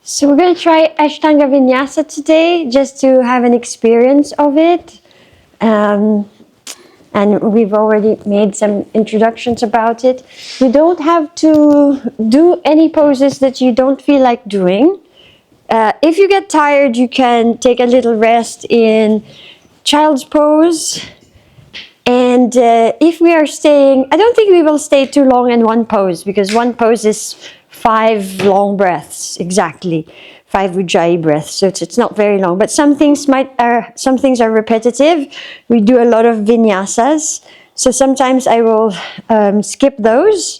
So we're going to try Ashtanga Vinyasa today, just to have an experience of it. And we've already made some introductions about it. You don't have to do any poses that you don't feel like doing. If you get tired, you can take a little rest in child's pose. And if we are staying, I don't think we will stay too long in one pose, because one pose is 5 long breaths, exactly 5 Ujjayi breaths. So it's not very long. But some things are repetitive. We do a lot of vinyasas, so sometimes I will skip those.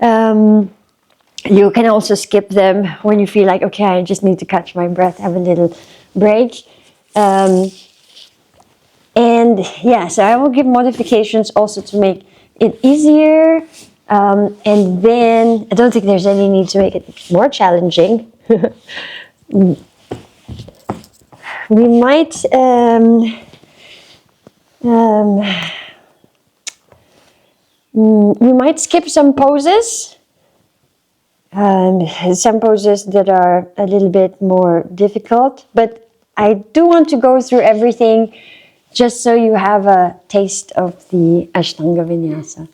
You can also skip them when you feel like, okay, I just need to catch my breath, have a little break. And yeah, so I will give modifications also to make it easier. And then I don't think there's any need to make it more challenging. We might skip some poses. Some poses that are a little bit more difficult, but I do want to go through everything just so you have a taste of the Ashtanga Vinyasa.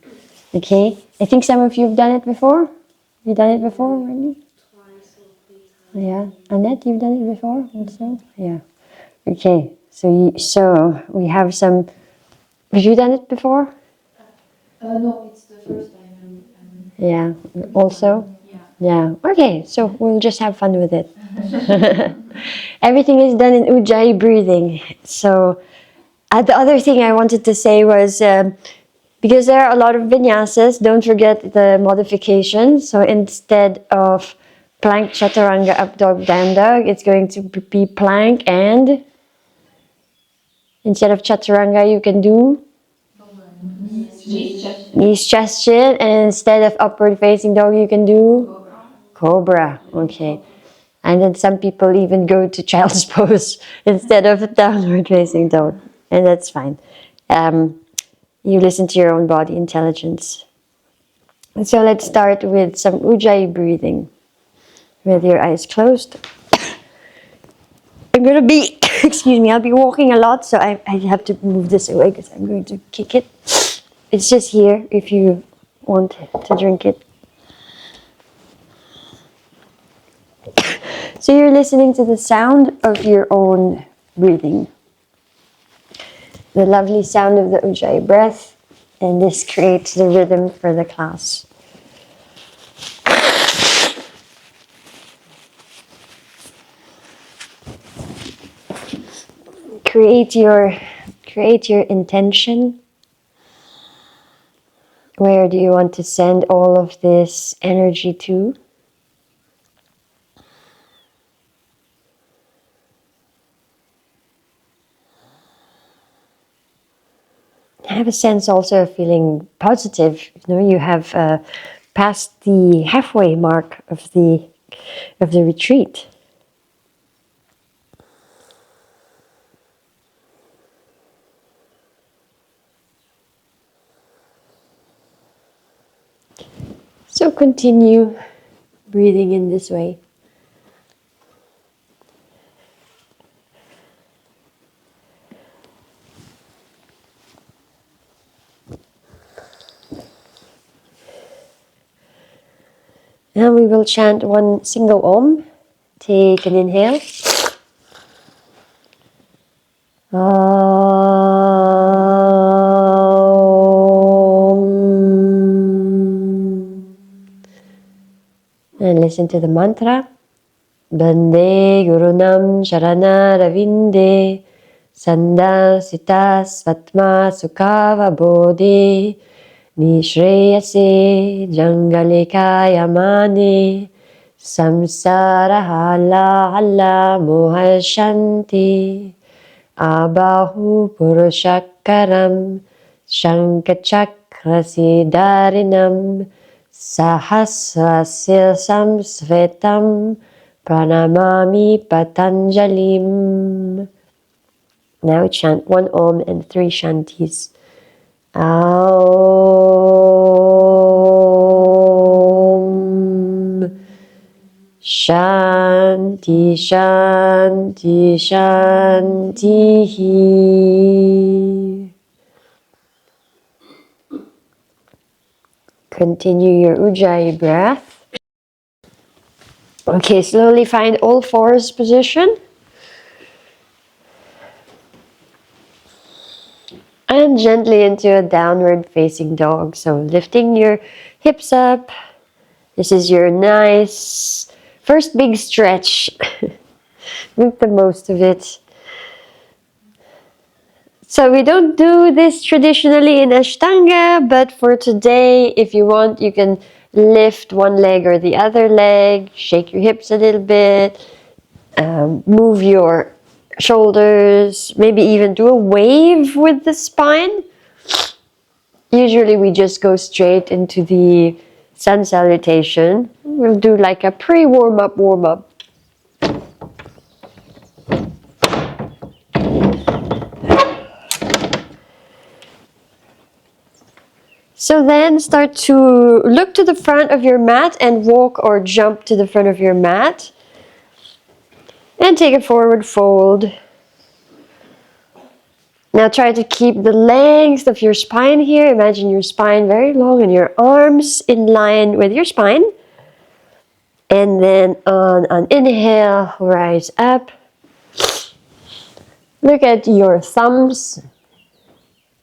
Okay? I think some of you have done it before. Have you done it before already? Twice or 3 times. Yeah. Annette, you've done it before also? Yeah. Okay. So we have some. Have you done it before? No, it's the first time. Yeah. Also? Yeah. Yeah. Okay. So we'll just have fun with it. Everything is done in Ujjayi breathing. So the other thing I wanted to say was, because there are a lot of vinyasas, don't forget the modifications. So instead of plank, chaturanga, up dog, down dog, it's going to be plank, and instead of chaturanga you can do knees, chest, chin, and instead of upward facing dog you can do cobra. Okay. And then some people even go to child's pose instead of downward facing dog, and that's fine. You listen to your own body intelligence. And so let's start with some Ujjayi breathing with your eyes closed. I'm going to be, excuse me, I'll be walking a lot, so I have to move this away because I'm going to kick it. It's just here if you want to drink it. So you're listening to the sound of your own breathing. The lovely sound of the Ujjayi breath, and this creates the rhythm for the class. Create your intention. Where do you want to send all of this energy to? Have a sense also of feeling positive. You have passed the halfway mark of the retreat. So continue breathing in this way. Now we will chant one single Om. Take an inhale. And listen to the mantra. Bande Gurunam Sharana Ravinde Sanda Sita Svatma Sukava Bodhi Nishreyase Jangalekaya Mane Samsara Hala Hala Mohashanti Abahu Purushakaram Shankachakra Siddharinam Sahasrasya Samsvetam Pranamami Patanjalim. Now chant one Om and 3 Shantis. Aum. Shanti, Shanti, Shanti. Continue your Ujjayi breath. Okay, slowly find all fours position. And gently into a downward facing dog. So lifting your hips up. This is your nice first big stretch. Make the most of it. So we don't do this traditionally in Ashtanga, but for today, if you want, you can lift one leg or the other leg, shake your hips a little bit, move your shoulders, maybe even do a wave with the spine. Usually we just go straight into the sun salutation. We'll do like a pre-warm-up, warm-up. So then start to look to the front of your mat and walk or jump to the front of your mat. And take a forward fold. Now try to keep the length of your spine here. Imagine your spine very long and your arms in line with your spine. And then on an inhale, rise up. Look at your thumbs.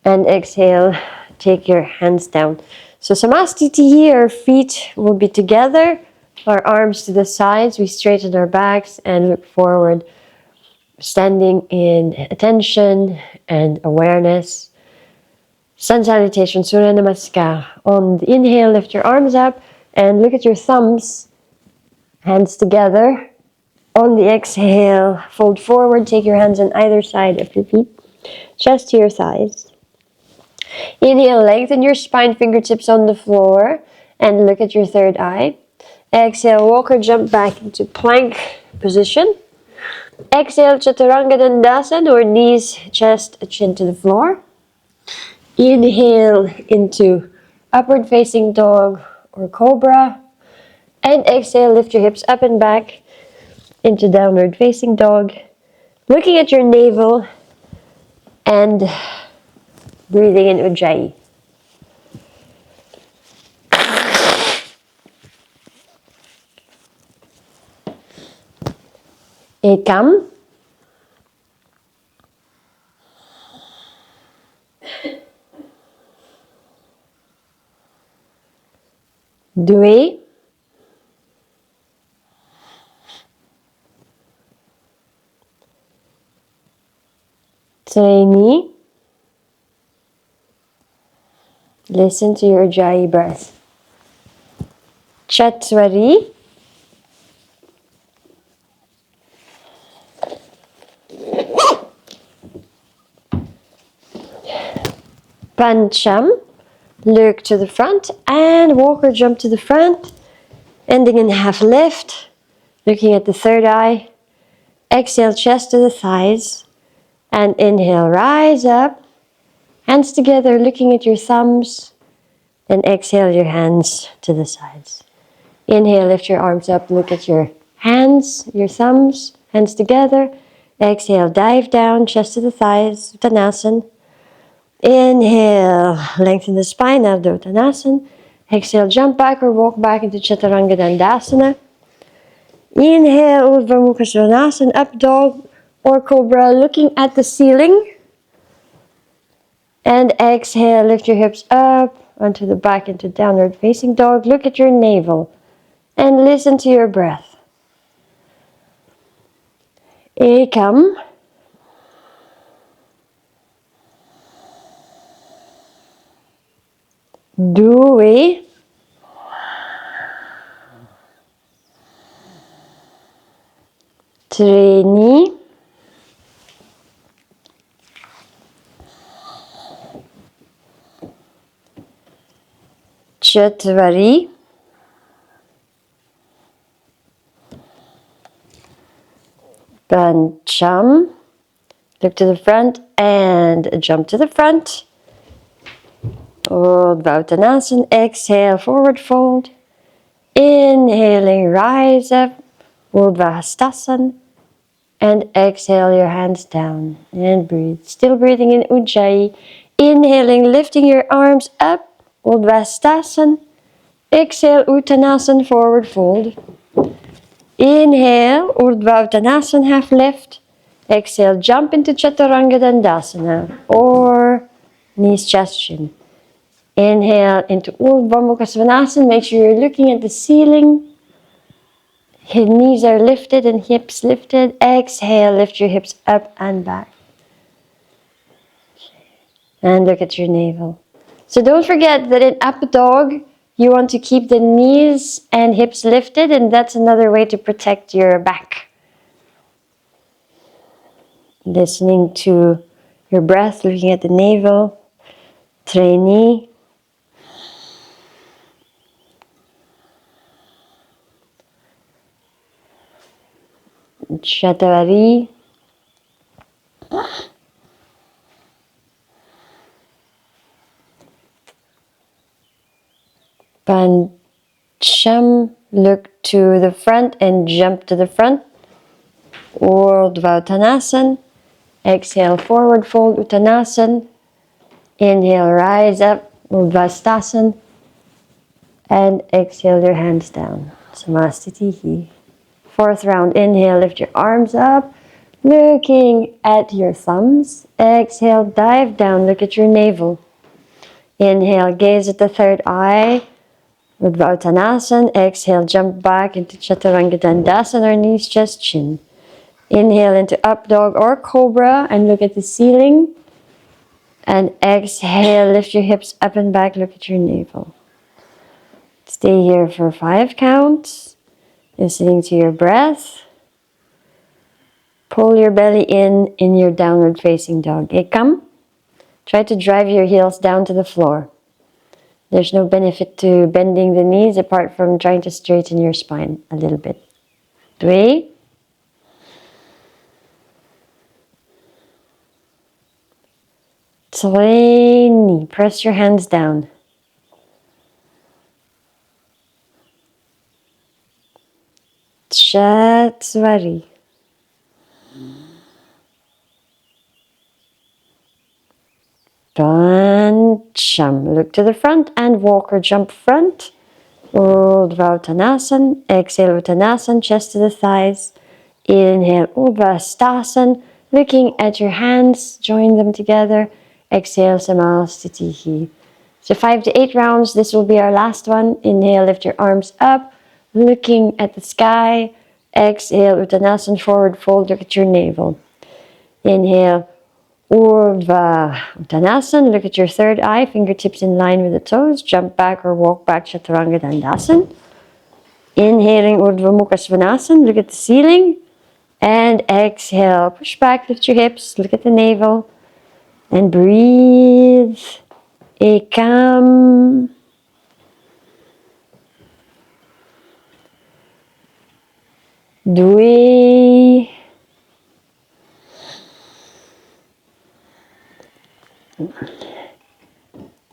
And exhale, take your hands down. So Samastiti here, our feet will be together. Our arms to the sides. We straighten our backs and look forward. Standing in attention and awareness. Sun salutation, Surya Namaskar. On the inhale, lift your arms up and look at your thumbs. Hands together. On the exhale, fold forward. Take your hands on either side of your feet. Chest to your thighs. Inhale, lengthen your spine, fingertips on the floor. And look at your third eye. Exhale, walk or jump back into plank position. Exhale, Chaturanga Dandasana, or knees, chest, chin to the floor. Inhale into upward facing dog or cobra. And exhale, lift your hips up and back into downward facing dog. Looking at your navel and breathing in Ujjayi. Ekam. Dve. Treni. Listen to your Ujjayi breath. Chatwari. Pancham. Look to the front and walk or jump to the front. Ending in half lift. Looking at the third eye. Exhale, chest to the thighs. And inhale, rise up. Hands together, looking at your thumbs. Then exhale your hands to the sides. Inhale, lift your arms up, look at your hands, your thumbs, hands together. Exhale, dive down, chest to the thighs, Uttanasana. Inhale, lengthen the spine out of Uttanasana. Exhale, jump back or walk back into Chaturanga Dandasana. Inhale, Urdhva Mukha Svanasana, up dog or cobra, looking at the ceiling. And exhale, lift your hips up onto the back into downward facing dog. Look at your navel and listen to your breath. Ekam. Dve. Treni. Chatwari. Pancham. Look to the front and jump to the front. Urdhva Uttanasana. Exhale, forward fold. Inhaling, rise up. Urdhva Hastasana. And exhale your hands down and breathe. Still breathing in Ujjayi. Inhaling, lifting your arms up. Urdhva Hastasana. Exhale, Uttanasana, forward fold. Inhale, Urdhva Uttanasana, half lift. Exhale, jump into Chaturanga Dandasana or knees chest chin. Inhale into Urdhva Mukha Svanasana. Make sure you're looking at the ceiling. His knees are lifted and hips lifted. Exhale, lift your hips up and back. And look at your navel. So don't forget that in Up Dog, you want to keep the knees and hips lifted, and that's another way to protect your back. Listening to your breath, looking at the navel. Trainee. Shatavari. Pancham, look to the front and jump to the front. Urdhva Uttanasana. Exhale, forward fold, Uttanasana. Inhale, rise up, Urdhva Hastasana. And exhale your hands down. Samastitihi. Fourth round, inhale, lift your arms up. Looking at your thumbs. Exhale, dive down, look at your navel. Inhale, gaze at the third eye. Urdhva Uttanasana. Exhale, jump back into Chaturanga Dandasana or knees, chest, chin. Inhale into Up Dog or Cobra and look at the ceiling. And exhale, lift your hips up and back, look at your navel. Stay here for 5 counts. Listening to your breath. Pull your belly in your downward facing dog. Ekam. Try to drive your heels down to the floor. There's no benefit to bending the knees apart from trying to straighten your spine a little bit. 3. Trainee. Press your hands down. Chatvari. Pancham. Look to the front and walk or jump front. Urdhva Uttanasana. Exhale Uttanasana, chest to the thighs. Inhale Urdhva Hastasana. Looking at your hands, join them together. Exhale Samastitihi. So 5 to 8 rounds. This will be our last one. Inhale, lift your arms up. Looking at the sky. Exhale Uttanasana, forward fold, look at your navel. Inhale Urdhva Uttanasana, look at your third eye, fingertips in line with the toes, jump back or walk back Chaturanga Dandasana. Inhaling Urdhva Mukha Svanasana, look at the ceiling. And exhale, push back, lift your hips, look at the navel. And breathe. Ekam. Dwe.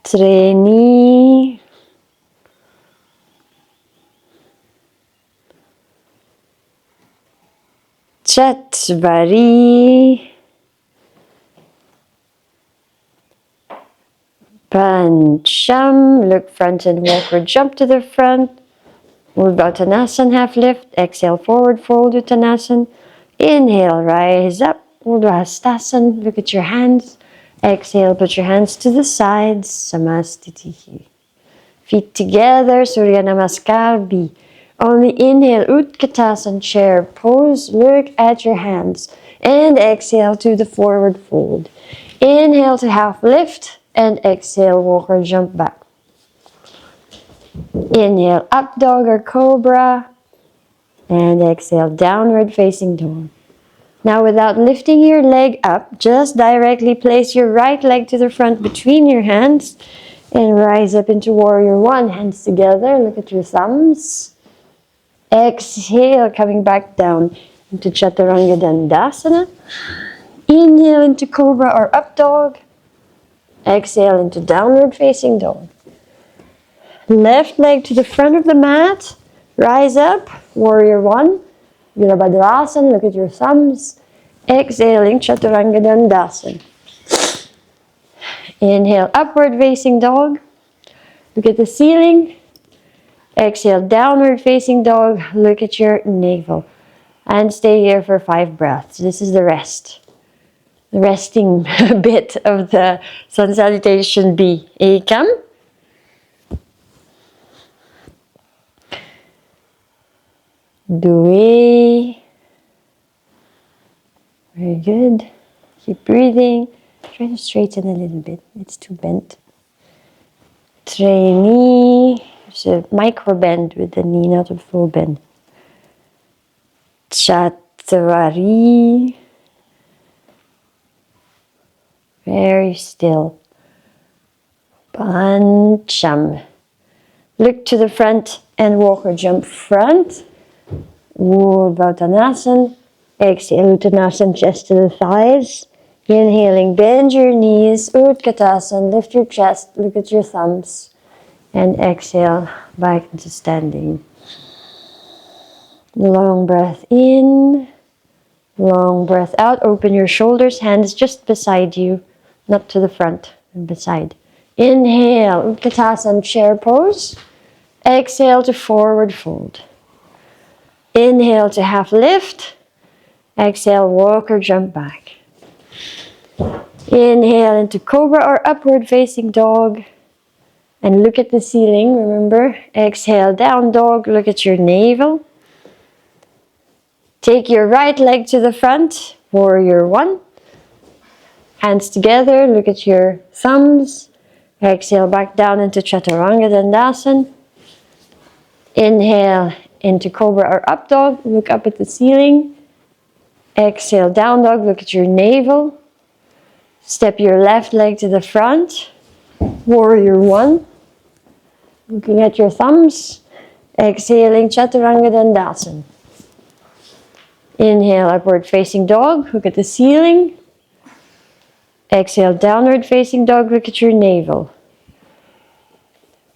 Trainee. Chatvari. Pancham. Look front and walk or jump to the front. Urdhva Uttanasana, half lift. Exhale, forward fold, Uttanasana. Inhale, rise up. Urdhva Hastasana. Look at your hands. Exhale, put your hands to the sides. Samastitihi. Feet together, Surya Namaskar B. On the inhale, Utkatasana chair pose. Look at your hands. And exhale to the forward fold. Inhale to half lift. And exhale, walk or jump back. Inhale, Up Dog or Cobra. And exhale, downward facing dog. Now without lifting your leg up, just directly place your right leg to the front between your hands. And rise up into Warrior One. Hands together, look at your thumbs. Exhale, coming back down into Chaturanga Dandasana. Inhale into Cobra or Up Dog. Exhale into Downward Facing Dog. Left leg to the front of the mat. Rise up, Warrior One. Virabhadrasana, look at your thumbs. Exhaling, Chaturanga Dandasana. Inhale, upward facing dog. Look at the ceiling. Exhale, downward facing dog. Look at your navel. And stay here for 5 breaths. This is the rest. The resting bit of the sun salutation B. Ekam. Due. Very good. Keep breathing. Try to straighten a little bit. It's too bent. Treni. There's a micro bend with the knee, not a full bend. Chatvari. Very still. Pancham. Look to the front and walk or jump front. Urdhva. Exhale, Uttanasana, chest to the thighs. Inhaling, bend your knees. Utkatasana, lift your chest, look at your thumbs. And exhale, back into standing. Long breath in. Long breath out. Open your shoulders, hands just beside you. Not to the front, and beside. Inhale, Utkatasana, chair pose. Exhale to forward fold. Inhale to half lift. Exhale, walk or jump back. Inhale into cobra or upward facing dog. And look at the ceiling, remember? Exhale, down dog, look at your navel. Take your right leg to the front, warrior 1. Hands together, look at your thumbs. Exhale, back down into Chaturanga Dandasana. Inhale into cobra or up dog, look up at the ceiling. Exhale, down dog, look at your navel. Step your left leg to the front. Warrior 1. Looking at your thumbs. Exhaling, Chaturanga Dandasana. Inhale, upward facing dog, look at the ceiling. Exhale, downward facing dog, look at your navel.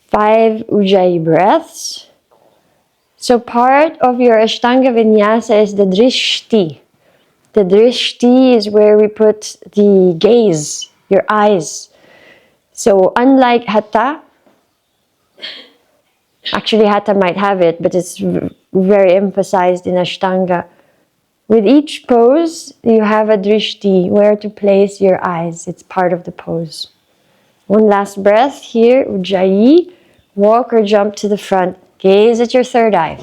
5 Ujjayi breaths. So part of your Ashtanga Vinyasa is the Drishti. The Drishti is where we put the gaze, your eyes. So unlike Hatha, actually Hatha might have it, but it's very emphasized in Ashtanga. With each pose, you have a Drishti, where to place your eyes. It's part of the pose. One last breath here, Ujjayi. Walk or jump to the front. Gaze at your third eye.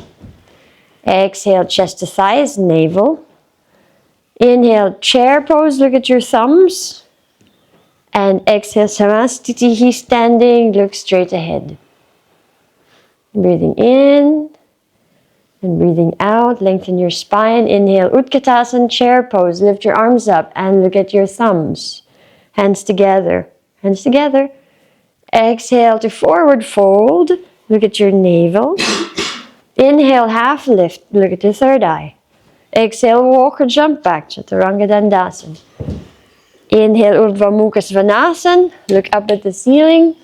Exhale, chest to thighs, navel. Inhale, chair pose, look at your thumbs. And exhale, Samastitihi, standing, look straight ahead. Breathing in and breathing out, lengthen your spine. Inhale, Utkatasana, chair pose, lift your arms up and look at your thumbs. Hands together, hands together. Exhale to forward fold, look at your navel. Inhale, half lift, look at your third eye. Exhale, walk or jump back, Chaturanga Dandasana. Inhale, Urdhva Mukha Svanasana, look up at the ceiling.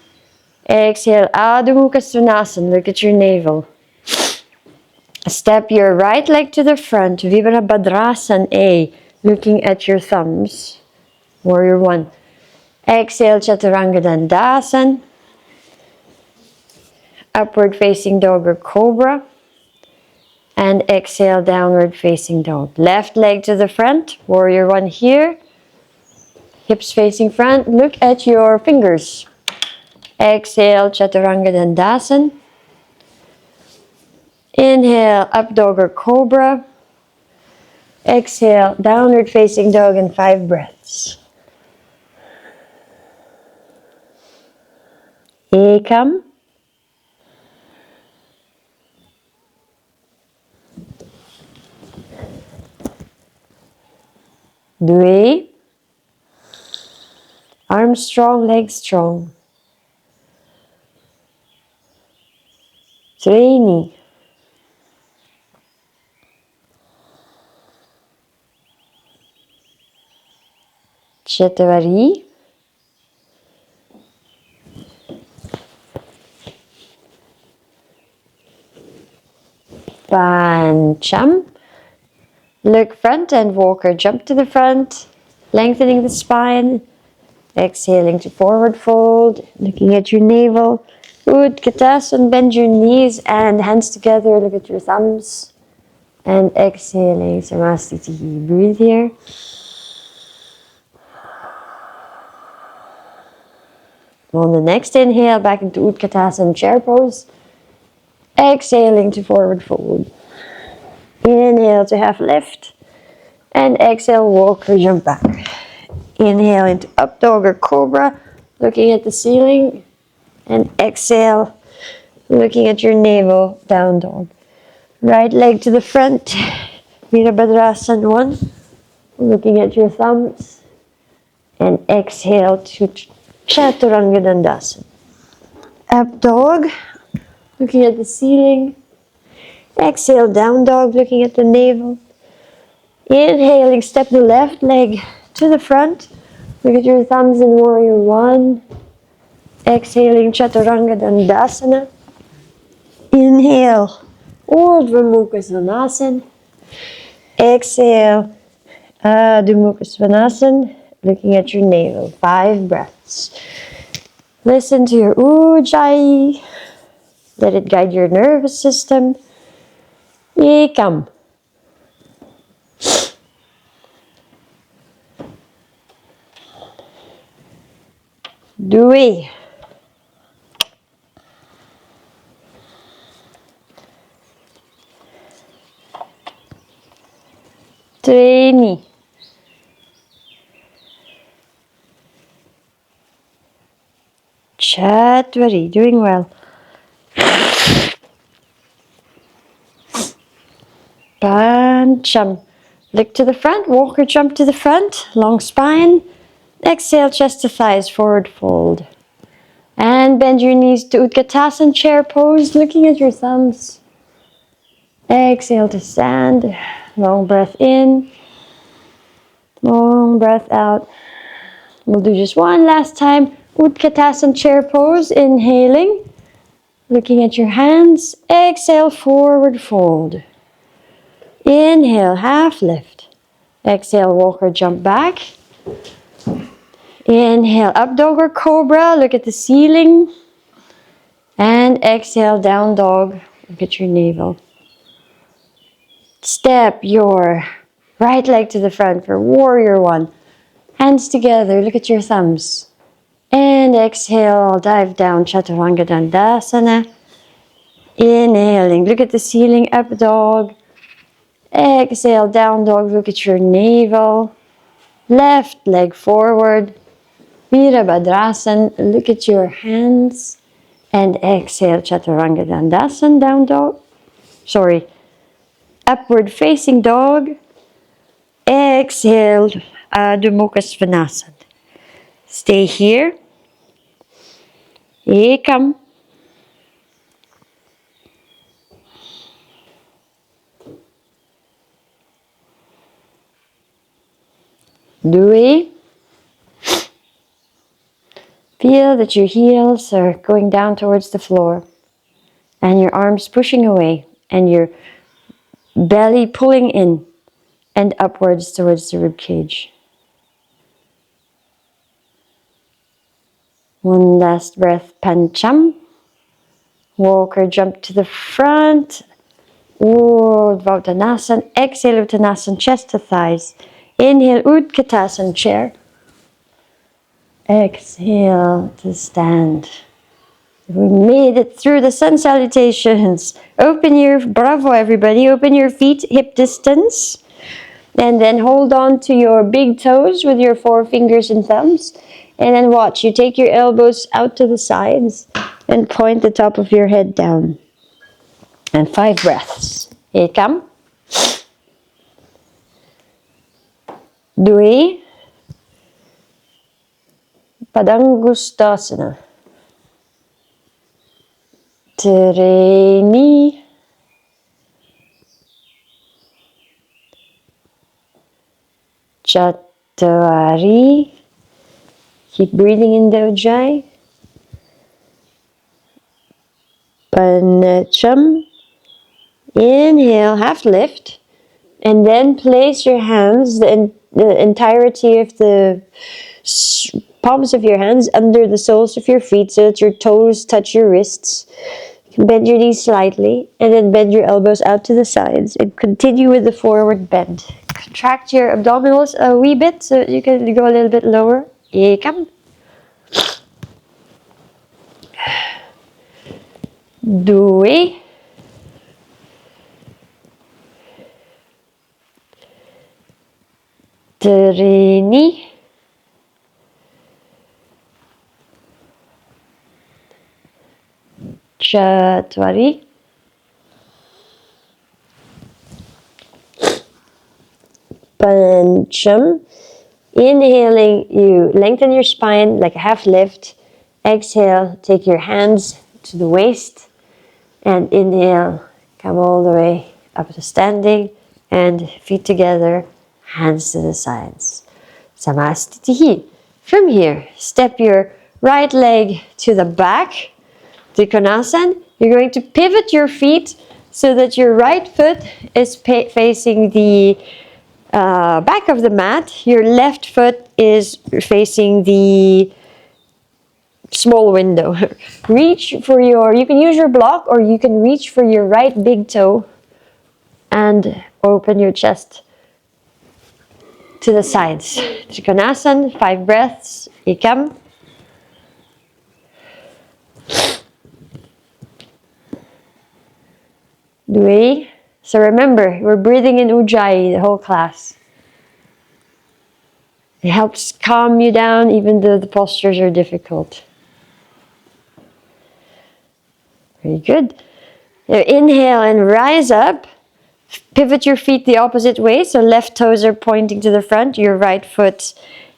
Exhale, Adho Mukha Svanasana, look at your navel. Step your right leg to the front, Virabhadrasana A, looking at your thumbs. Warrior 1. Exhale, Chaturanga Dandasana. Upward facing dog or cobra. And exhale, downward facing dog. Left leg to the front, warrior 1 here. Hips facing front, look at your fingers. Exhale, Chaturanga Dandasana. Inhale, up dog or cobra. Exhale, downward facing dog in 5 breaths. Ekam. Due. Arms strong, legs strong. Treni. Chatvari. Pancham. Look front and walk or jump to the front, lengthening the spine. Exhaling to forward fold, looking at your navel. Utkatasana, bend your knees and hands together, look at your thumbs. And exhaling, Samastiti. Breathe here. On the next inhale, back into Utkatasana, chair pose. Exhaling to forward fold. Inhale to half lift. And exhale, walk or jump back. Inhale into up dog or cobra, looking at the ceiling. And exhale, looking at your navel, down dog. Right leg to the front, Virabhadrasana 1, looking at your thumbs. And exhale to Chaturanga Dandasana. Up dog, looking at the ceiling. Exhale, down dog, looking at the navel. Inhaling, step the left leg to the front. Look at your thumbs in Warrior 1. Exhaling, Chaturanga Dandasana. Inhale, Urdhva Mukha Svanasana. Exhale, Adho Mukha Svanasana. Looking at your navel. 5 breaths. Listen to your Ujjayi. Let it guide your nervous system. Ekam. Dui. Treni. Chatvari. Doing well. Pancham. Look to the front. Walk or jump to the front. Long spine. Exhale, chest to thighs. Forward fold. And bend your knees to Utkatasana, chair pose. Looking at your thumbs. Exhale to stand. Long breath in. Long breath out. We'll do just one last time. Utkatasana, chair pose. Inhaling. Looking at your hands. Exhale, forward fold. Inhale, half lift. Exhale, walk or jump back. Inhale, up dog or cobra. Look at the ceiling. And exhale, down dog. Look at your navel. Step your right leg to the front for Warrior 1. Hands together, look at your thumbs. And exhale, dive down, Chaturanga Dandasana. Inhaling, look at the ceiling, up dog. Exhale, down dog, look at your navel. Left leg forward. Virabhadrasana, look at your hands. And exhale, Chaturanga Dandasana, down dog. Sorry. Upward facing dog. Exhale, Adho Mukha Svanasana. Stay here. Ekam. Dui. Feel that your heels are going down towards the floor and your arms pushing away and your belly pulling in and upwards towards the rib cage. One last breath, Pancham. Walk or jump to the front. Urdhva Uttanasana. Exhale, Uttanasana, chest to thighs. Inhale, Utkatasana, chair. Exhale to stand. We made it through the sun salutations. Open your, bravo everybody, open your feet hip distance. And then hold on to your big toes with your 4 fingers and thumbs. And then watch, you take your elbows out to the sides and point the top of your head down. And 5 breaths. Ekam. Dui. Padangustasana. Treni. Chatvari. Keep breathing in the Ujjayi. Pancham. Inhale, half lift. And then place your hands, the entirety of the palms of your hands under the soles of your feet so that your toes touch your wrists. Bend your knees slightly and then bend your elbows out to the sides and continue with the forward bend. Contract your abdominals a wee bit so you can go a little bit lower. Ekam. 2, 3, 4, 5. Inhaling, you lengthen your spine like a half lift. Exhale, take your hands to the waist. And inhale, come all the way up to standing. And feet together, hands to the sides. Samastitihi. From here, step your right leg to the back. Trikonasana. You're going to pivot your feet so that your right foot is facing the back of the mat. Your left foot is facing the small window. Reach for you can use your block or you can reach for your right big toe and open your chest to the sides. Trikonasana, 5 breaths. Ekam. 2. So remember, we're breathing in Ujjayi the whole class. It helps calm you down even though the postures are difficult. Very good. Now inhale and rise up. Pivot your feet the opposite way. So left toes are pointing to the front. Your right foot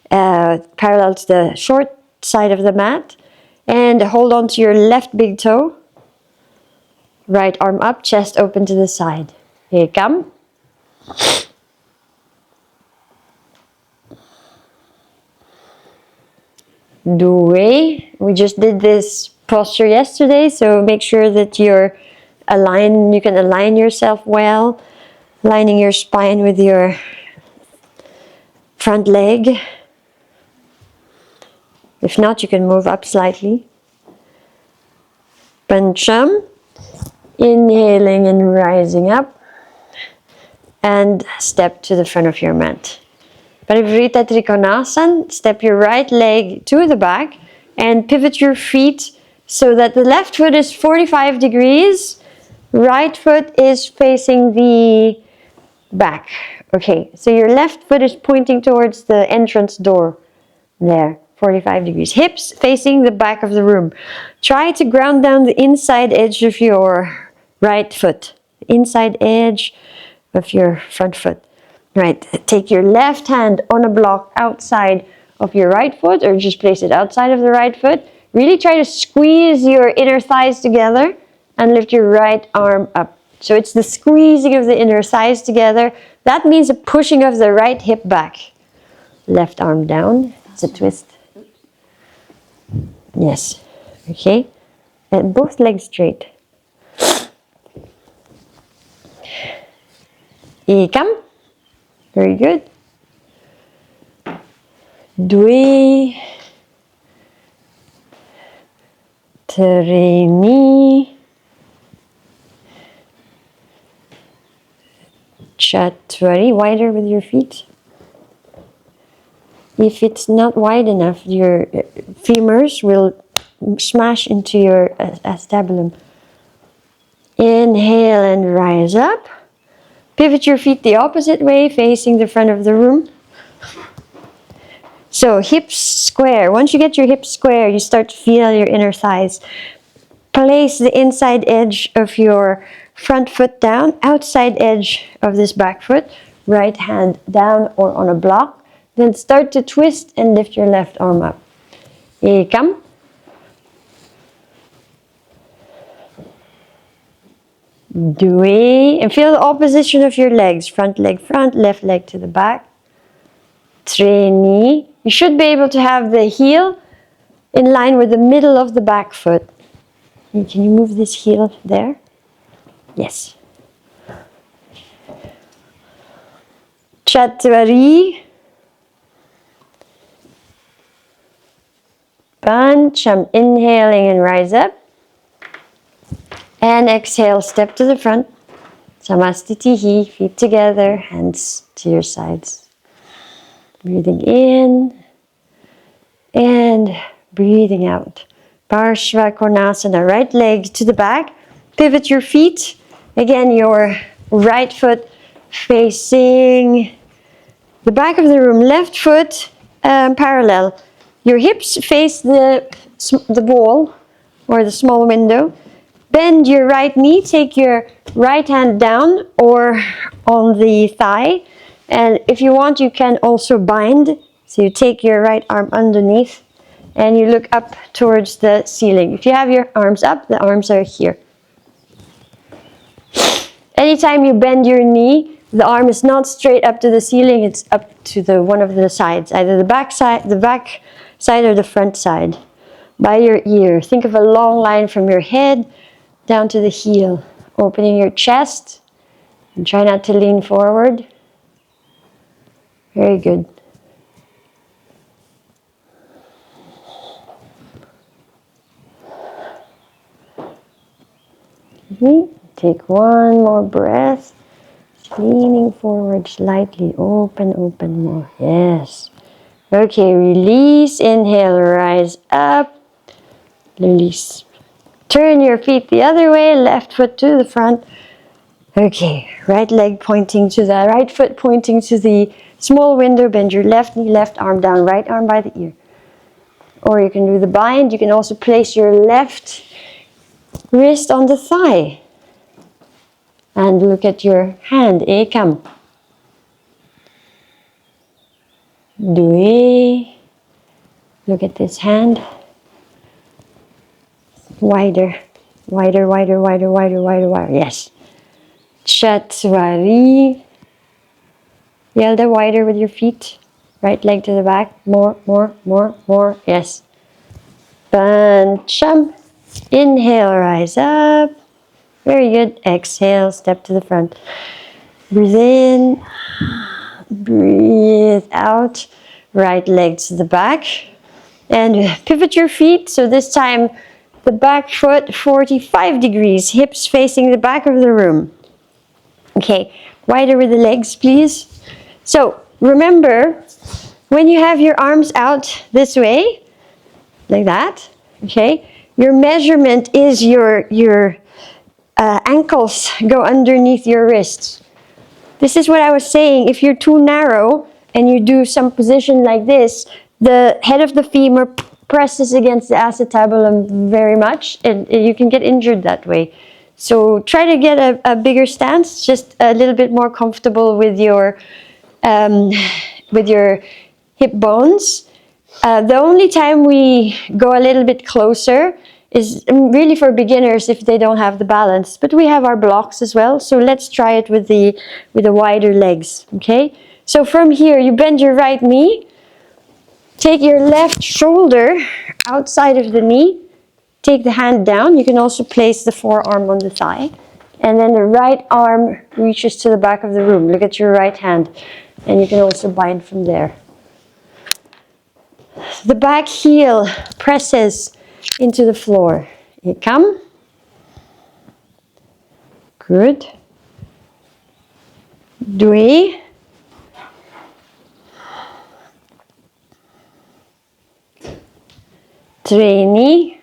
parallel to the short side of the mat. And hold on to your left big toe. Right arm up, chest open to the side. Here you come. 2. We just did this posture yesterday, so make sure that you can align yourself well, lining your spine with your front leg. If not, you can move up slightly. Pancham. Inhaling and rising up. And step to the front of your mat. Parivrita Trikonasana, step your right leg to the back and pivot your feet so that the left foot is 45 degrees, right foot is facing the back. Okay, so your left foot is pointing towards the entrance door. There, 45 degrees. Hips facing the back of the room. Try to ground down the inside edge of your right foot. Inside edge of your front foot. Right, take your left hand on a block outside of your right foot or just place it outside of the right foot. Really try to squeeze your inner thighs together and lift your right arm up. So it's the squeezing of the inner thighs together. That means a pushing of the right hip back. Left arm down, it's a twist. Yes, okay. And both legs straight. Ekam. Very good. 2, 3, 4. Wider with your feet. If it's not wide enough, your femurs will smash into your acetabulum. Inhale and rise up. Pivot your feet the opposite way, facing the front of the room. So hips square. Once you get your hips square, you start to feel your inner thighs. Place the inside edge of your front foot down, outside edge of this back foot. Right hand down or on a block. Then start to twist and lift your left arm up. Ekam. 2. And feel the opposition of your legs. Front leg front, left leg to the back. 3. You should be able to have the heel in line with the middle of the back foot. And can you move this heel there? Yes. Chaturari. Bunch. I'm inhaling and rise up. And exhale, step to the front. Samastitihi, feet together, hands to your sides. Breathing in and breathing out. Parshva Konasana, right leg to the back. Pivot your feet. Again, your right foot facing the back of the room. Left foot parallel. Your hips face the wall or the small window. Bend your right knee. Take your right hand down or on the thigh. And if you want, you can also bind. So you take your right arm underneath and you look up towards the ceiling. If you have your arms up, the arms are here. Anytime you bend your knee, the arm is not straight up to the ceiling, it's up to one of the sides, either the back side or the front side. By your ear. Think of a long line from your head down to the heel. Opening your chest and try not to lean forward. Very good. Take one more breath. Leaning forward slightly. Open more. Yes. Okay, release. Inhale, rise up. Release. Turn your feet the other way. Left foot to the front. Okay, right leg pointing to the right foot pointing to the small window. Bend your left knee, left arm down, right arm by the ear. Or you can do the bind. You can also place your left wrist on the thigh. And look at your hand. Ekam. Dui. Look at this hand. Wider. Wider. Yes. Chaturari. Yelda, wider with your feet. Right leg to the back. More. Yes. Pancham. Inhale, rise up. Very good. Exhale, step to the front. Breathe in. Breathe out. Right leg to the back. And pivot your feet. So this time the back foot 45 degrees. Hips facing the back of the room. Okay. Wider with the legs, please. So remember, when you have your arms out this way, like that, okay, your measurement is your ankles go underneath your wrists. This is what I was saying. If you're too narrow and you do some position like this, the head of the femur presses against the acetabulum very much, and you can get injured that way. So try to get a bigger stance, just a little bit more comfortable with your hip bones. The only time we go a little bit closer is really for beginners if they don't have the balance. But we have our blocks as well, so let's try it with the wider legs, okay? So from here, you bend your right knee, take your left shoulder outside of the knee, take the hand down. You can also place the forearm on the thigh. And then the right arm reaches to the back of the room. Look at your right hand. And you can also bind from there. The back heel presses into the floor. You come. Good. Dui. Treni.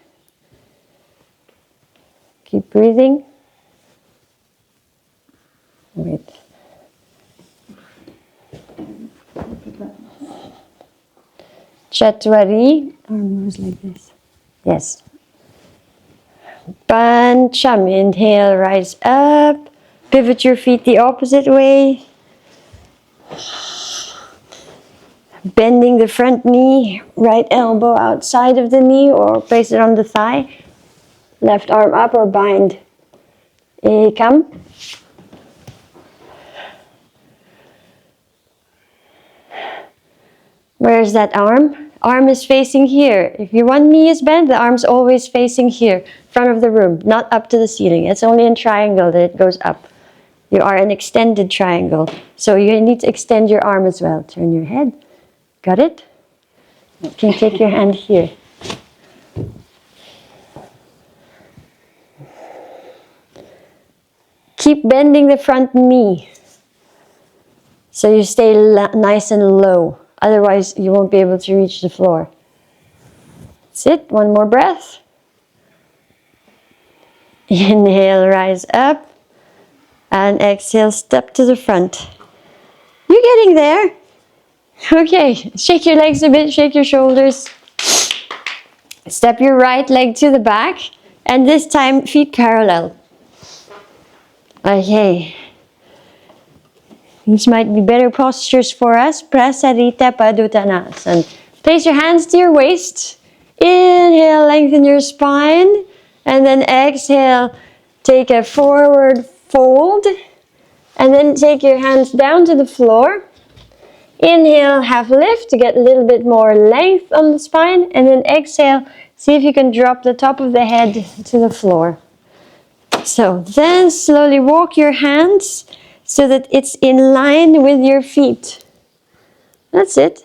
Keep breathing. Wait. Chaturari. Arm moves like this. Yes. Pancham. Inhale, rise up. Pivot your feet the opposite way. Bending the front knee, right elbow outside of the knee or place it on the thigh. Left arm up or bind. Ekam. Where's that arm? Arm is facing here. If your one knee is bent, the arm's always facing here, front of the room, not up to the ceiling. It's only in triangle that it goes up. You are an extended triangle. So you need to extend your arm as well. Turn your head. Got it? You can take your hand here. Keep bending the front knee. So you stay nice and low. Otherwise, you won't be able to reach the floor. That's it. One more breath. Inhale, rise up. And exhale, step to the front. You're getting there. Okay, shake your legs a bit, shake your shoulders. Step your right leg to the back. And this time, feet parallel. Okay. These might be better postures for us. Prasarita Paduttanasana. Place your hands to your waist. Inhale, lengthen your spine. And then exhale, take a forward fold. And then take your hands down to the floor. Inhale, half lift to get a little bit more length on the spine. And then exhale, see if you can drop the top of the head to the floor. So then slowly walk your hands so that it's in line with your feet. That's it.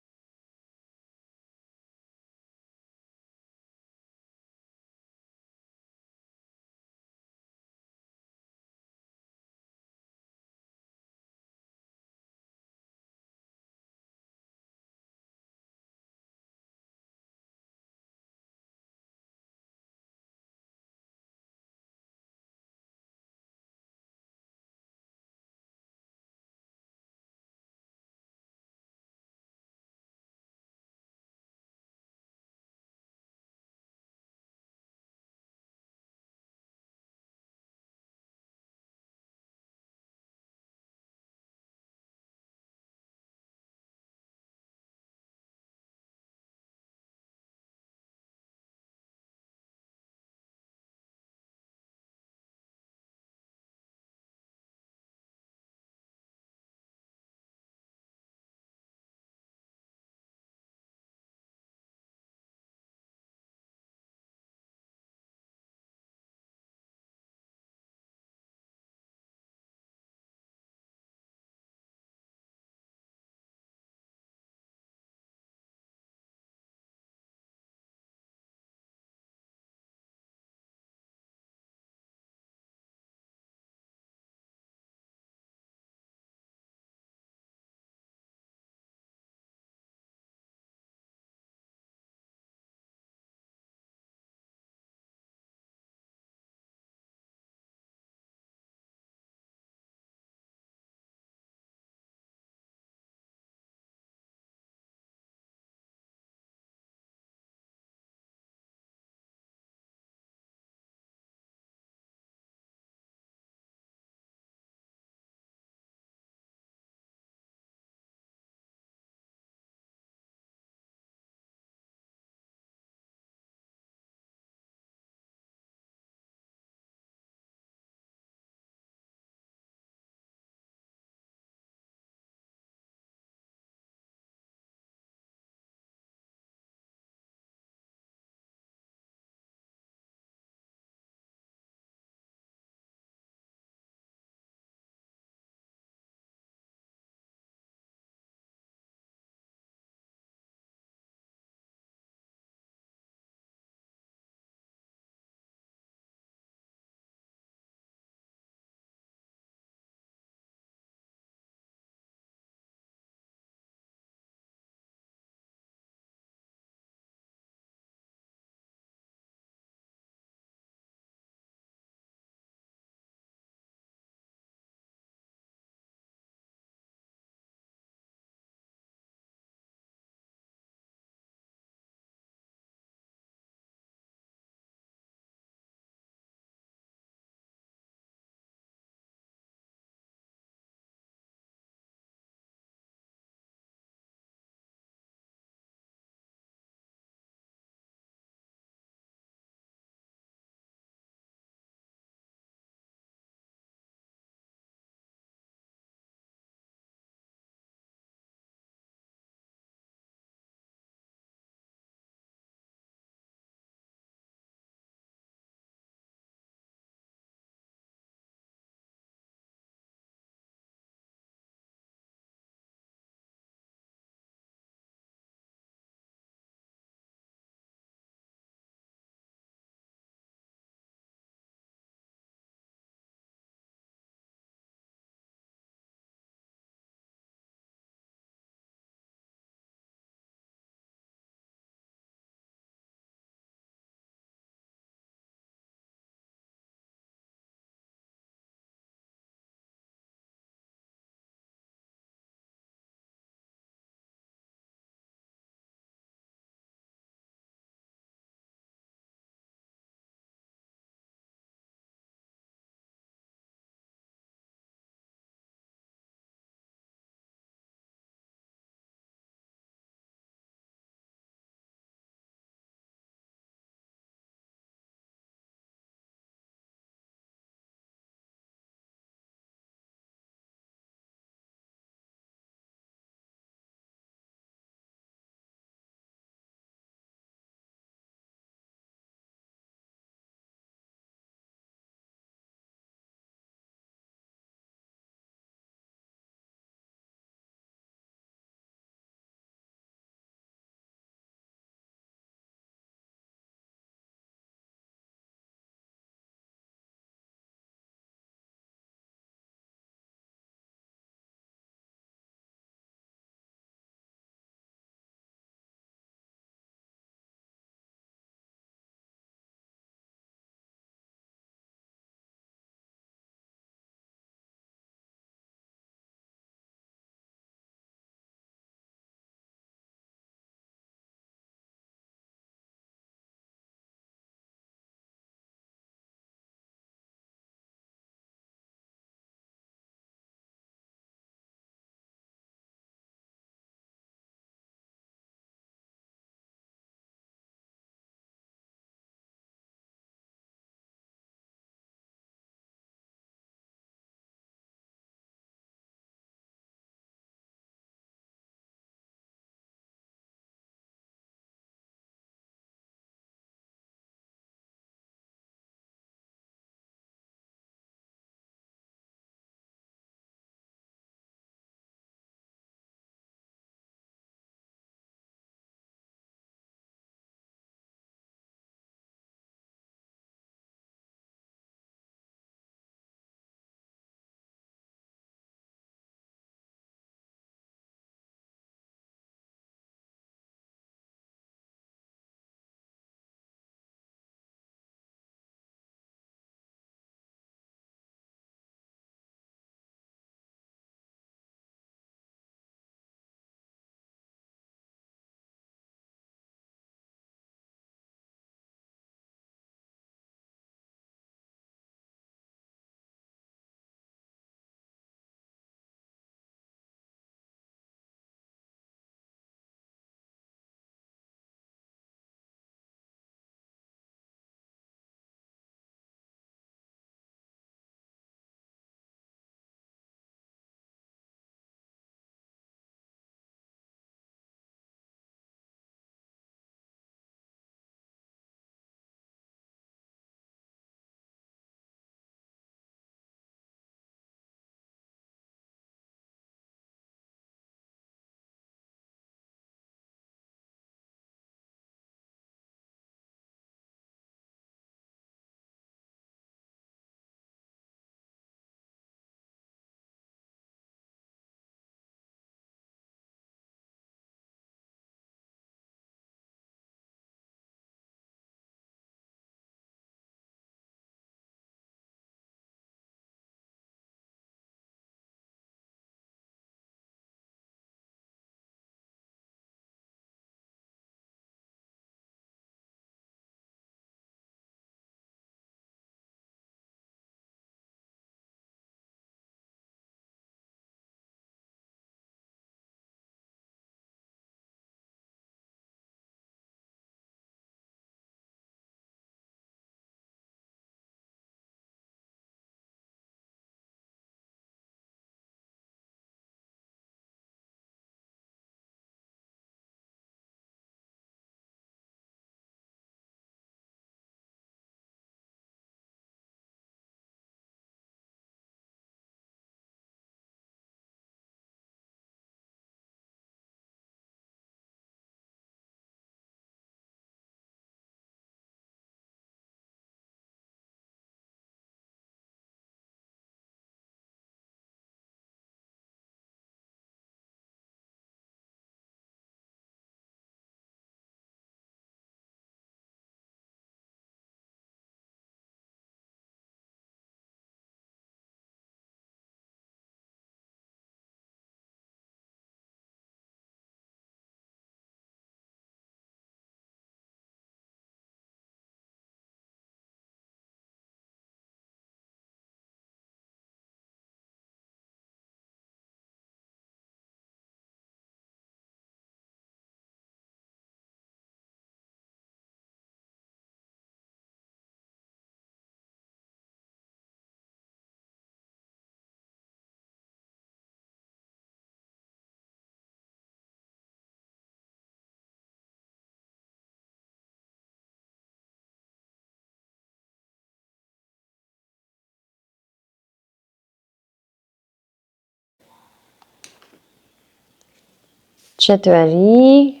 Chaturari.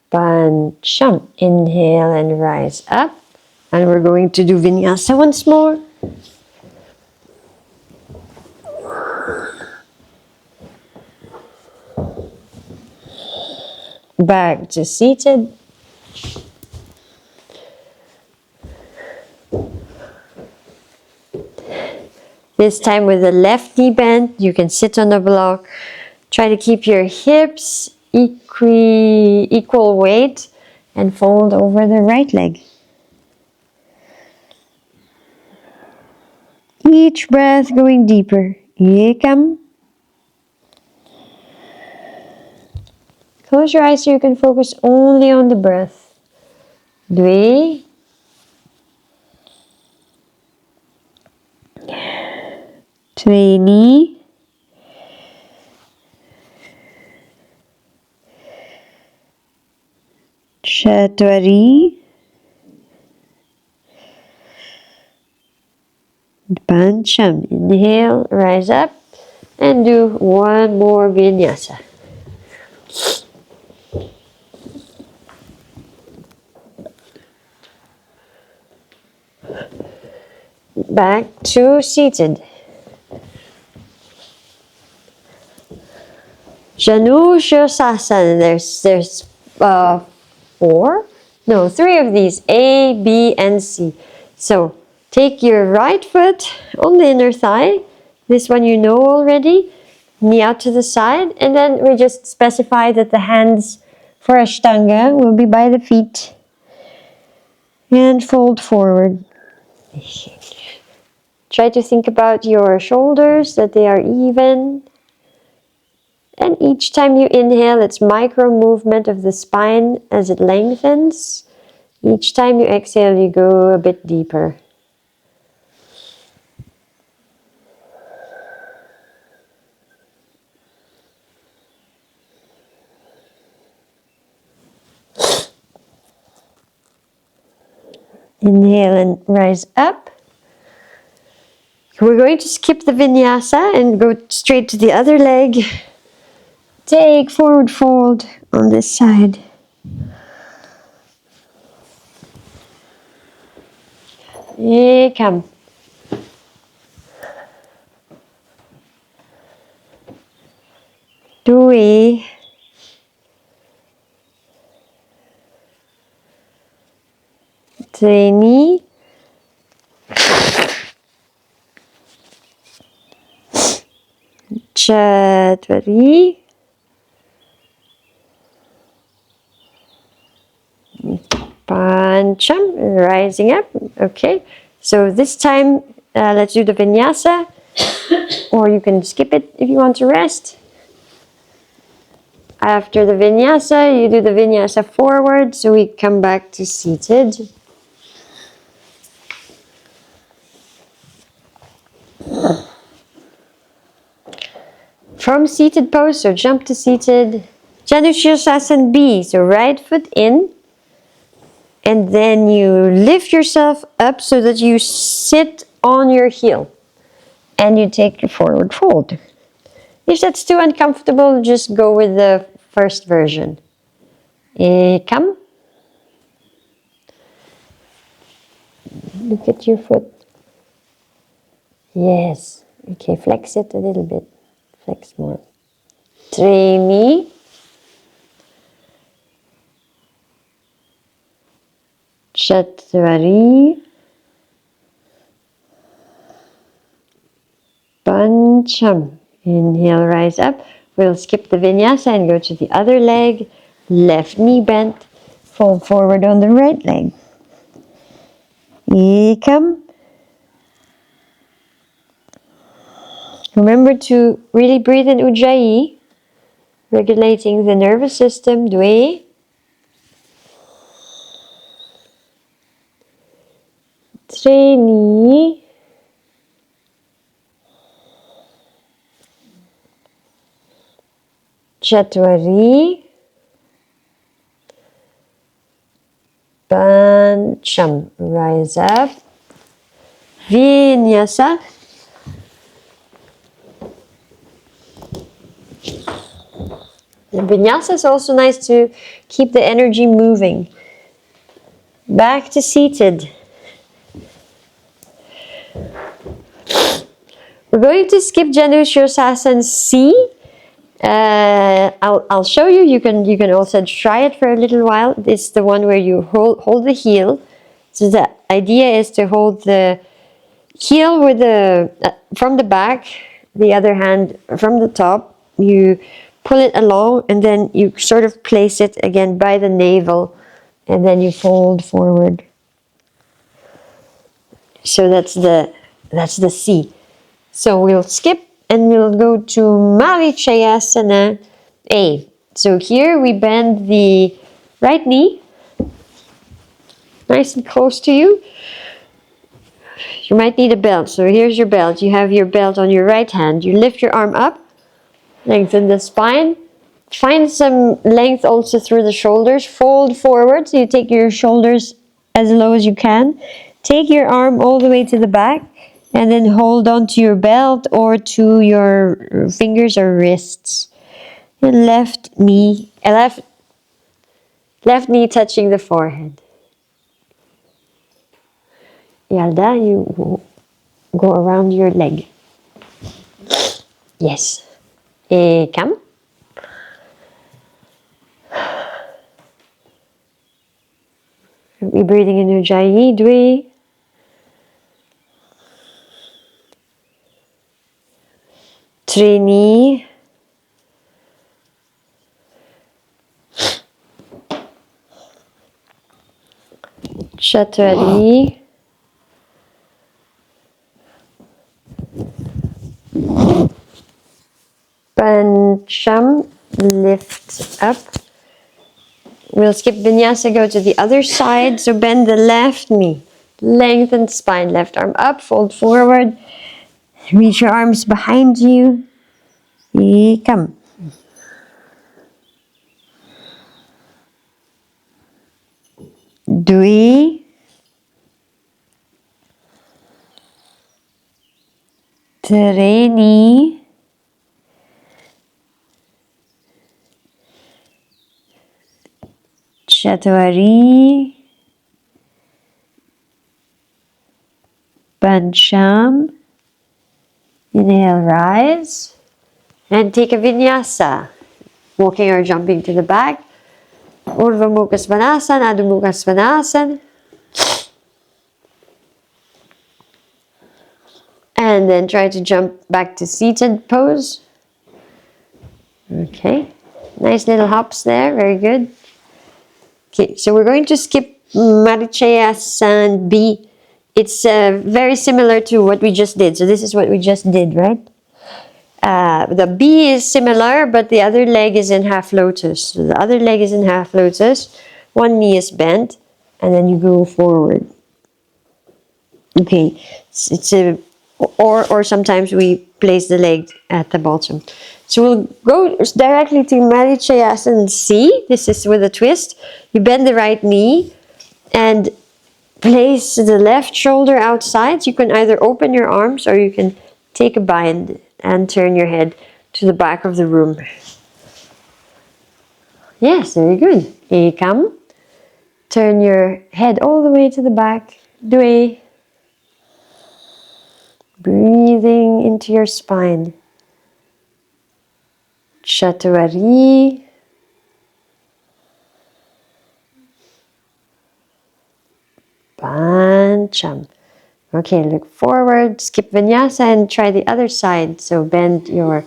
Pancham. Inhale and rise up. And we're going to do vinyasa once more. Back to seated. This time with the left knee bent, you can sit on the block. Try to keep your hips equal weight and fold over the right leg. Each breath going deeper. Ekam. Close your eyes so you can focus only on the breath. Dve. Treni. Chatwari. Pancham. Inhale, rise up, and do one more vinyasa. Back to seated. Janu Shirsasana. There's three of these, A, B, and C. So take your right foot on the inner thigh. This one you know already. Knee out to the side. And then we just specify that the hands for Ashtanga will be by the feet. And fold forward. Try to think about your shoulders, that they are even. And each time you inhale, it's micro movement of the spine as it lengthens. Each time you exhale, you go a bit deeper. Inhale and rise up. We're going to skip the vinyasa and go straight to the other leg. Take forward fold on this side. Come. Due. Treni. Chatwari. Pancham, rising up. Okay, so this time let's do the vinyasa, or you can skip it if you want to rest. After the vinyasa, you do the vinyasa forward, so we come back to seated. From seated pose, so jump to seated. Janu Shirsasana B, so right foot in. And then you lift yourself up so that you sit on your heel. And you take your forward fold. If that's too uncomfortable, just go with the first version. Come. Look at your foot. Yes. Okay, flex it a little bit. Flex more. Treni. Chatwari. Pancham. Inhale, rise up. We'll skip the vinyasa and go to the other leg. Left knee bent. Fold forward on the right leg. Ekam. Remember to really breathe in Ujjayi, regulating the nervous system. Dve. Treni. Chatwari. Pancham. Rise up. Vinyasa. Vinyasa is also nice to keep the energy moving. Back to seated. We're going to skip Janu Shirsasana C. I'll show you. You can also try it for a little while. It's the one where you hold the heel. So the idea is to hold the heel with the from the back, the other hand from the top. You pull it along, and then you sort of place it again by the navel, and then you fold forward. So that's the C. So we'll skip and we'll go to Marichayasana A. So here we bend the right knee, nice and close to you. You might need a belt. So here's your belt. You have your belt on your right hand. You lift your arm up, lengthen the spine. Find some length also through the shoulders. Fold forward. So you take your shoulders as low as you can. Take your arm all the way to the back. And then hold on to your belt or to your fingers or wrists. And left knee touching the forehead. Yalda, you go around your leg. Yes. Et come. We're breathing in Ujjayi, Dwi. Trini. Chateau. Pancham, lift up. We'll skip vinyasa, go to the other side. So bend the left knee, lengthen spine, left arm up, fold forward. Reach your arms behind you. Come. Dwi. Treni. Chateau. Pancham. Inhale, rise. And take a vinyasa. Walking or jumping to the back. Urdhva Mukha Svanasana, Adho Mukha Svanasana. And then try to jump back to seated pose. Okay. Nice little hops there. Very good. Okay, so we're going to skip Marichayasana B. It's very similar to what we just did. So this is what we just did, right? The B is similar, but the other leg is in half lotus. So the other leg is in half lotus. One knee is bent, and then you go forward. Okay, it's a or sometimes we place the leg at the bottom. So we'll go directly to Marichayasana C. This is with a twist. You bend the right knee and place the left shoulder outside. You can either open your arms or you can take a bind and turn your head to the back of the room. Yes, very good. Ekam. Turn your head all the way to the back. Dwe. Breathing into your spine. Chateau. Pancham. Okay, look forward, skip vinyasa and try the other side. So bend your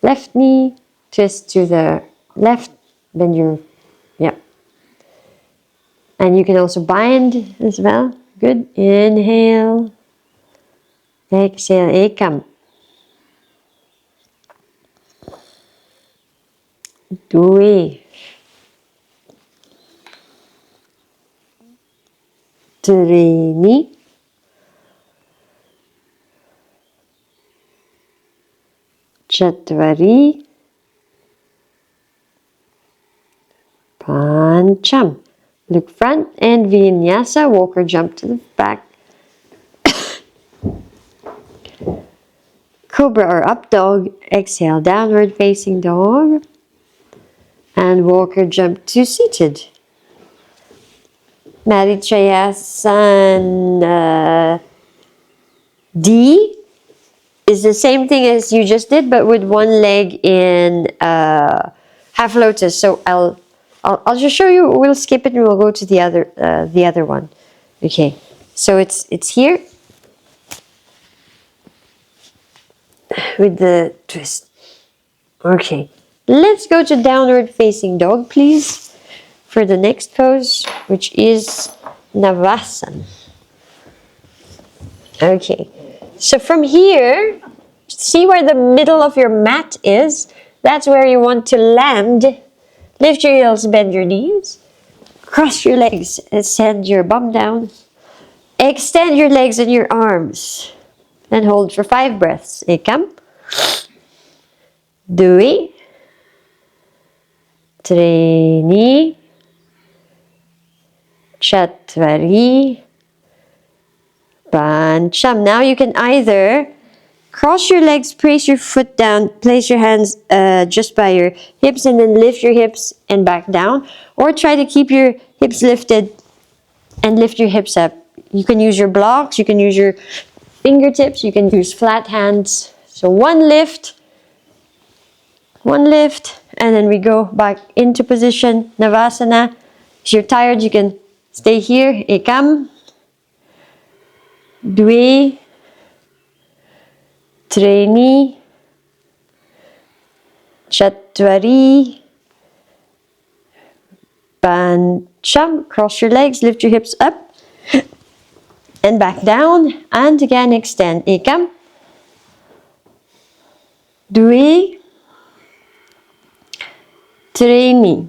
left knee, twist to the left, bend your, And you can also bind as well. Good. Inhale. Exhale. Ekam. Dui. Trini. Chatvari. Pancham. Look front and vinyasa. Walk or jump to the back. Cobra or up dog. Exhale. Downward facing dog. And walker jump to seated. Marichayasana D is the same thing as you just did, but with one leg in half lotus. So I'll just show you. We'll skip it and we'll go to the other one. Okay. So it's here with the twist. Okay. Let's go to downward facing dog, please, for the next pose, which is Navasana. Okay. So from here, see where the middle of your mat is? That's where you want to land. Lift your heels, bend your knees. Cross your legs and send your bum down. Extend your legs and your arms. And hold for 5 breaths. Ekam. 2. 3. 4. Pancham. Now you can either cross your legs, place your foot down, place your hands just by your hips and then lift your hips and back down. Or try to keep your hips lifted and lift your hips up. You can use your blocks, you can use your fingertips, you can use flat hands. So one lift, and then we go back into position, Navasana. If you're tired, you can stay here, Ekam. 2. 3. 4. Pancham. Cross your legs, lift your hips up and back down. And again, extend. Ekam. 2. 3. 4.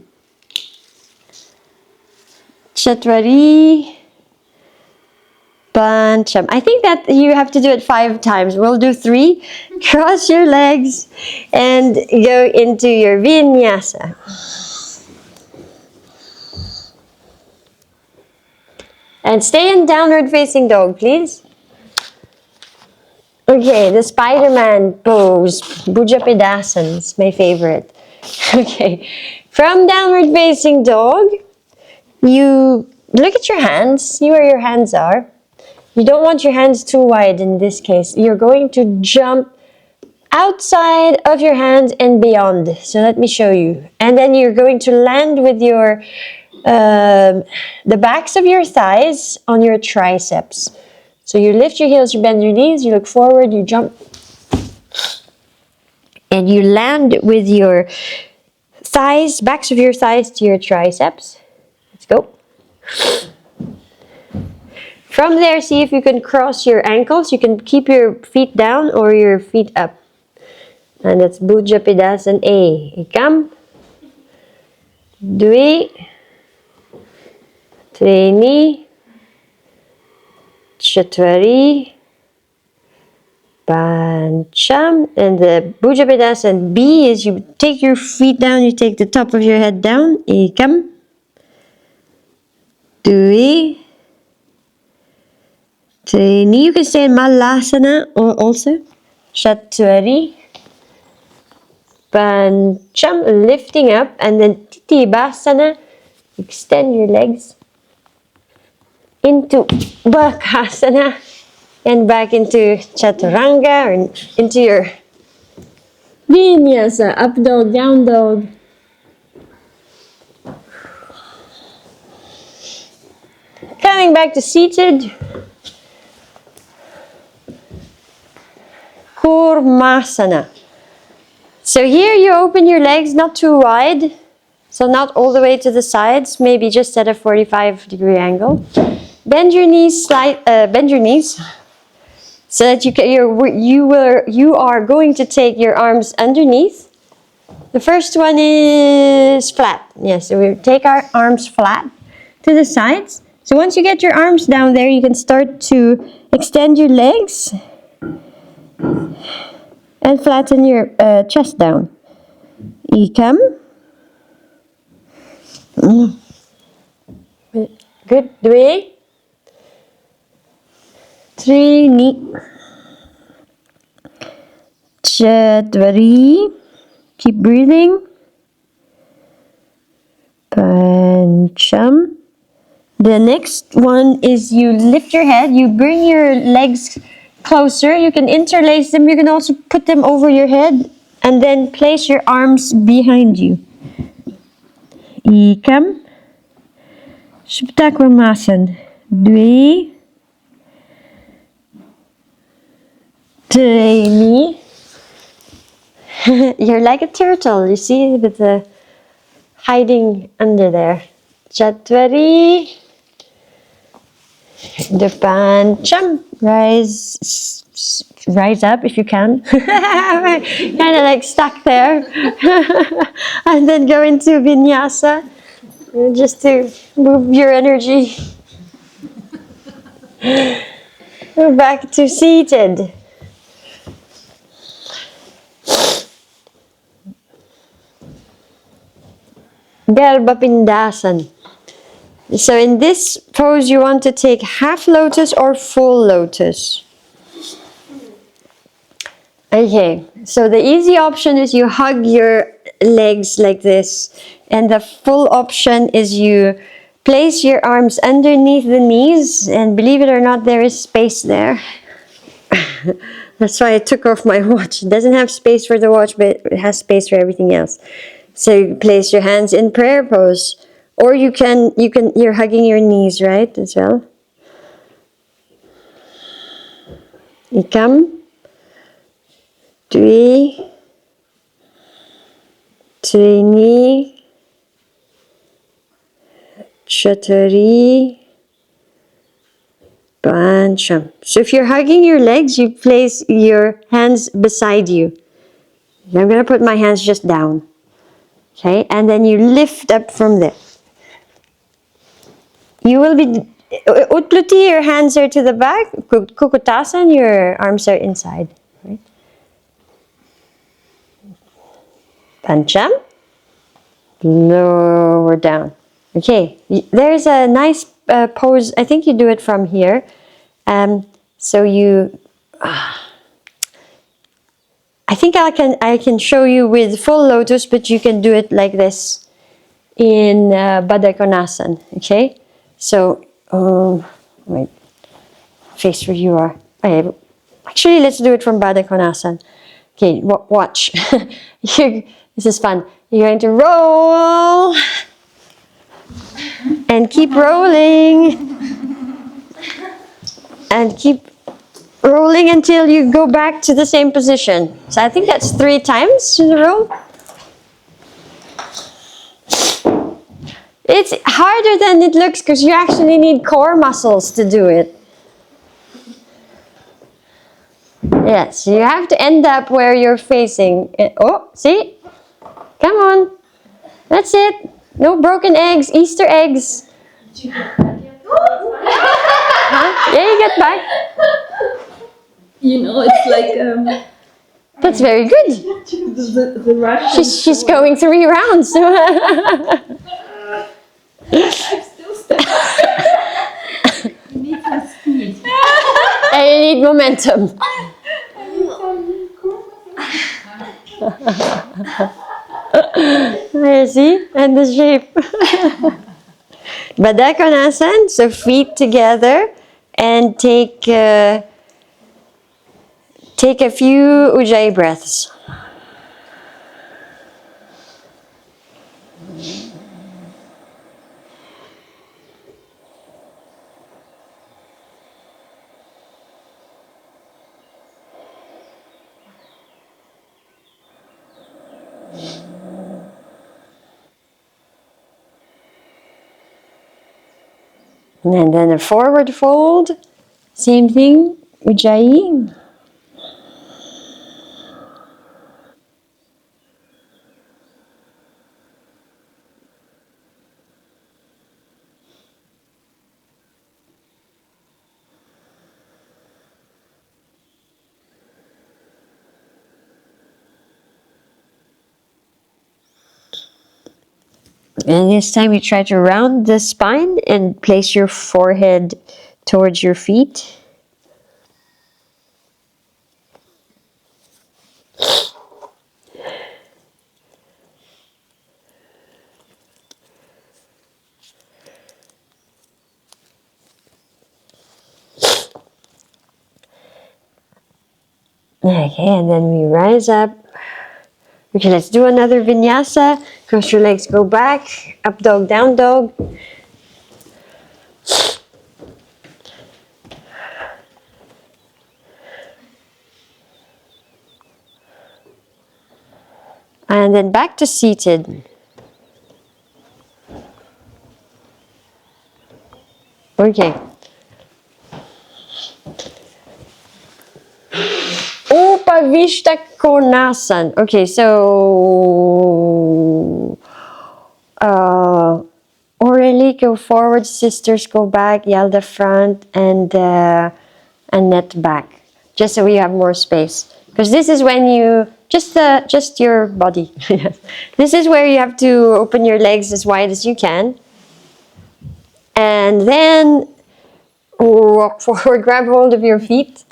Pancham. I think that you have to do it 5 times. We'll do 3. Cross your legs and go into your vinyasa. And stay in downward facing dog, please. Okay, the Spider-Man pose. Bhujapedasana is my favorite. Okay, from downward facing dog, you look at your hands, see where your hands are. You don't want your hands too wide in this case. You're going to jump outside of your hands and beyond. So let me show you. And then you're going to land with your the backs of your thighs on your triceps. So you lift your heels, you bend your knees, you look forward, you jump. And you land with your thighs, backs of your thighs to your triceps. Let's go. From there, see if you can cross your ankles. You can keep your feet down or your feet up. And that's Bhujapedasana A. Ekam. 2. 3. 4. Pancham. And the Bhujapedasana B is you take your feet down, you take the top of your head down. Ekam. 2. 3. You can stay in Malasana also. Chateau. Pancham, lifting up, and then Titibhasana. Extend your legs into Bakasana and back into Chaturanga or into your Vinyasa, up dog, down dog. Coming back to seated. Kurmasana. So here you open your legs not too wide, so not all the way to the sides, maybe just at a 45-degree angle. Bend your knees, bend your knees, so that you are going to take your arms underneath. The first one is flat. Yes, so we take our arms flat to the sides. So once you get your arms down there, you can start to extend your legs and flatten your chest down. Ekam. Good. 2. 3. 4. Keep breathing. Pancham. The next one is you lift your head, you bring your legs closer, you can interlace them, you can also put them over your head and then place your arms behind you. Ekam. Suptakramasan. Dwi. Tremi. You're like a turtle, you see, with the hiding under there. Chatwari. The pancham. Rise up if you can. Kind of like stuck there. And then go into vinyasa. Just to move your energy. Back to seated. Garbhapindasan. So in this pose you want to take half lotus or full lotus. Okay, so the easy option is you hug your legs like this, and the full option is you place your arms underneath the knees, and believe it or not, there is space there. That's why I took off my watch. It doesn't have space for the watch, but it has space for everything else. So you place your hands in prayer pose, or you're hugging your knees, right, as well. Ikam. Dwi. Trini. Chatari. Pancham. So if you're hugging your legs, you place your hands beside you. I'm going to put my hands just down. Okay, and then you lift up from there. You will be Utluti, your hands are to the back. Kukutasan, your arms are inside. Right? Pancham. Lower down. Okay, there's a nice pose. I think you do it from here. So you, I think I can show you with full lotus, but you can do it like this in Baddha Konasana. Okay, so wait, face where you are. Okay. Actually, let's do it from Baddha Konasana. Okay, watch. This is fun. You're going to roll and keep rolling and keep rolling until you go back to the same position. So I think that's 3 times in a row. It's harder than it looks because you actually need core muscles to do it. Yes, you have to end up where you're facing. Oh, see? Come on. That's it. No broken eggs, Easter eggs. Did you get back yet? Huh? Yeah, you get back. You know, it's like That's very good. the Russian. She's going 3 rounds. I'm still stuck. You need some speed. And you need momentum. I need some You see? And the shape. Baddha Konasana, so feet together, and take a few Ujjayi breaths. And then a forward fold, same thing, Ujjayi. And this time you try to round the spine and place your forehead towards your feet. Okay, and then we rise up. Okay, let's do another vinyasa. Cross your legs, go back. Up dog, down dog. And then back to seated. Okay. Upavishta Konasana. Okay, so Aurelie, go forward, sisters go back, Yalda front, and Annette back, just so we have more space. Because this is when you just your body. This is where you have to open your legs as wide as you can, and then walk forward, grab hold of your feet,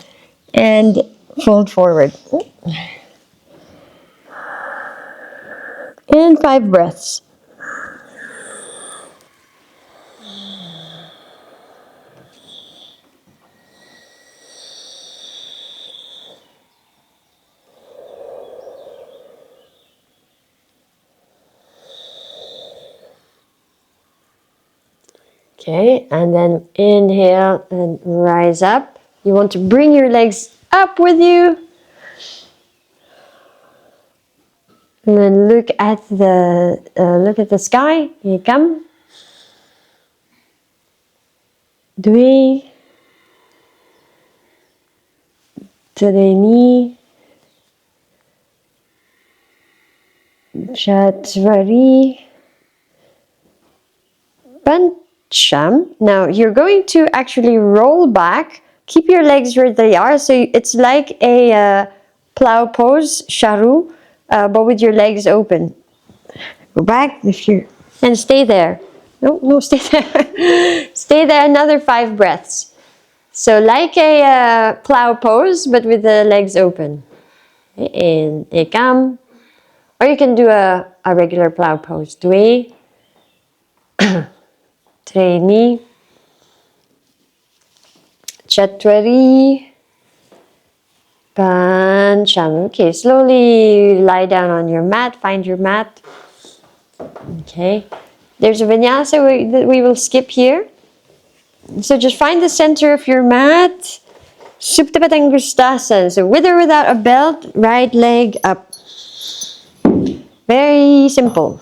and fold forward. And 5 breaths. Okay, and then inhale and rise up. You want to bring your legs up with you. And then look at the sky. Here come. 2, 3, 4, Pancham. Now you're going to actually roll back. Keep your legs where they are. So it's like a plow pose, charu, but with your legs open. Go back if you and stay there. No, stay there. Stay there another 5 breaths. So like a plow pose, but with the legs open. In ekam, or you can do a regular plow pose. 2, 3, 4, Pancham. Okay, slowly lie down on your mat. Find your mat. Okay. There's a vinyasa that we will skip here. So just find the center of your mat. Supta Patangustasana. So with or without a belt, right leg up. Very simple.